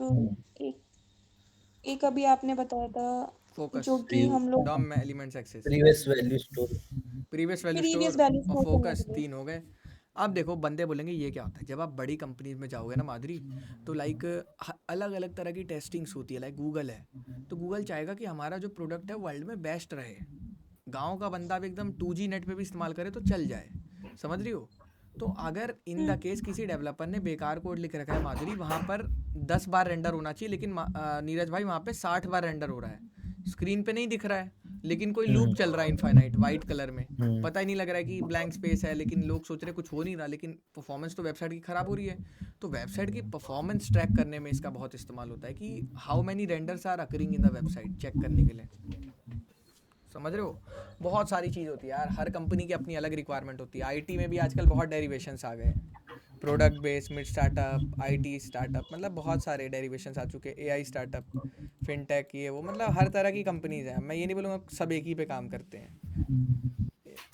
एक अभी आपने बताया था फोकस, जो कि हम लोग DOM elements access, previous value store previous value Previous store value और store फोकस, करने के लिए। 3 हो गए। अब देखो बंदे बोलेंगे ये क्या होता है, जब आप बड़ी कंपनीज में जाओगे ना माधुरी, तो लाइक अलग अलग तरह की टेस्टिंग्स होती है। लाइक गूगल है, तो गूगल चाहेगा कि हमारा जो प्रोडक्ट है वर्ल्ड में बेस्ट रहे, गांव का बंदा भी एकदम 2G नेट पे भी इस्तेमाल करे तो चल जाए, समझ रही हो? तो अगर इन द केस किसी डेवलपर ने बेकार कोड लिख रखा है माधुरी, वहाँ पर 10 बार रेंडर होना चाहिए, लेकिन नीरज भाई वहाँ पे 60 बार रेंडर हो रहा है, स्क्रीन पे नहीं दिख रहा है, लेकिन कोई लूप चल रहा है इनफाइनाइट वाइट कलर में, हम्म, पता ही नहीं लग रहा है कि ब्लैंक स्पेस है, लेकिन लोग सोच रहे कुछ हो नहीं रहा, लेकिन परफॉर्मेंस तो वेबसाइट की खराब हो रही है। तो वेबसाइट की परफॉर्मेंस ट्रैक करने में इसका बहुत इस्तेमाल होता है कि how many renders are occurring in the website, check करने के लिए। समझ रहे हो, बहुत सारी चीज़ होती है यार, हर कंपनी की अपनी अलग रिक्वायरमेंट होती है। आईटी में भी आजकल बहुत डेरिवेशंस आ गए हैं, product based, mid startup, IT startup, मतलब बहुत सारे डेरिवेशंस आ चुके हैं, एआई स्टार्टअप, फिनटेक, ये वो, मतलब हर तरह की कंपनीज हैं। मैं ये नहीं बोलूँगा सब एक ही पे काम करते हैं,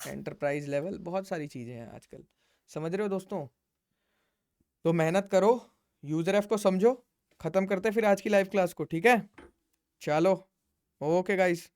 एंटरप्राइज लेवल बहुत सारी चीज़ें हैं आजकल। समझ रहे हो दोस्तों? तो मेहनत करो, यूजर एफ को समझो। ख़त्म करते हैं फिर आज की लाइव क्लास को, ठीक है? चलो, ओके गाइस।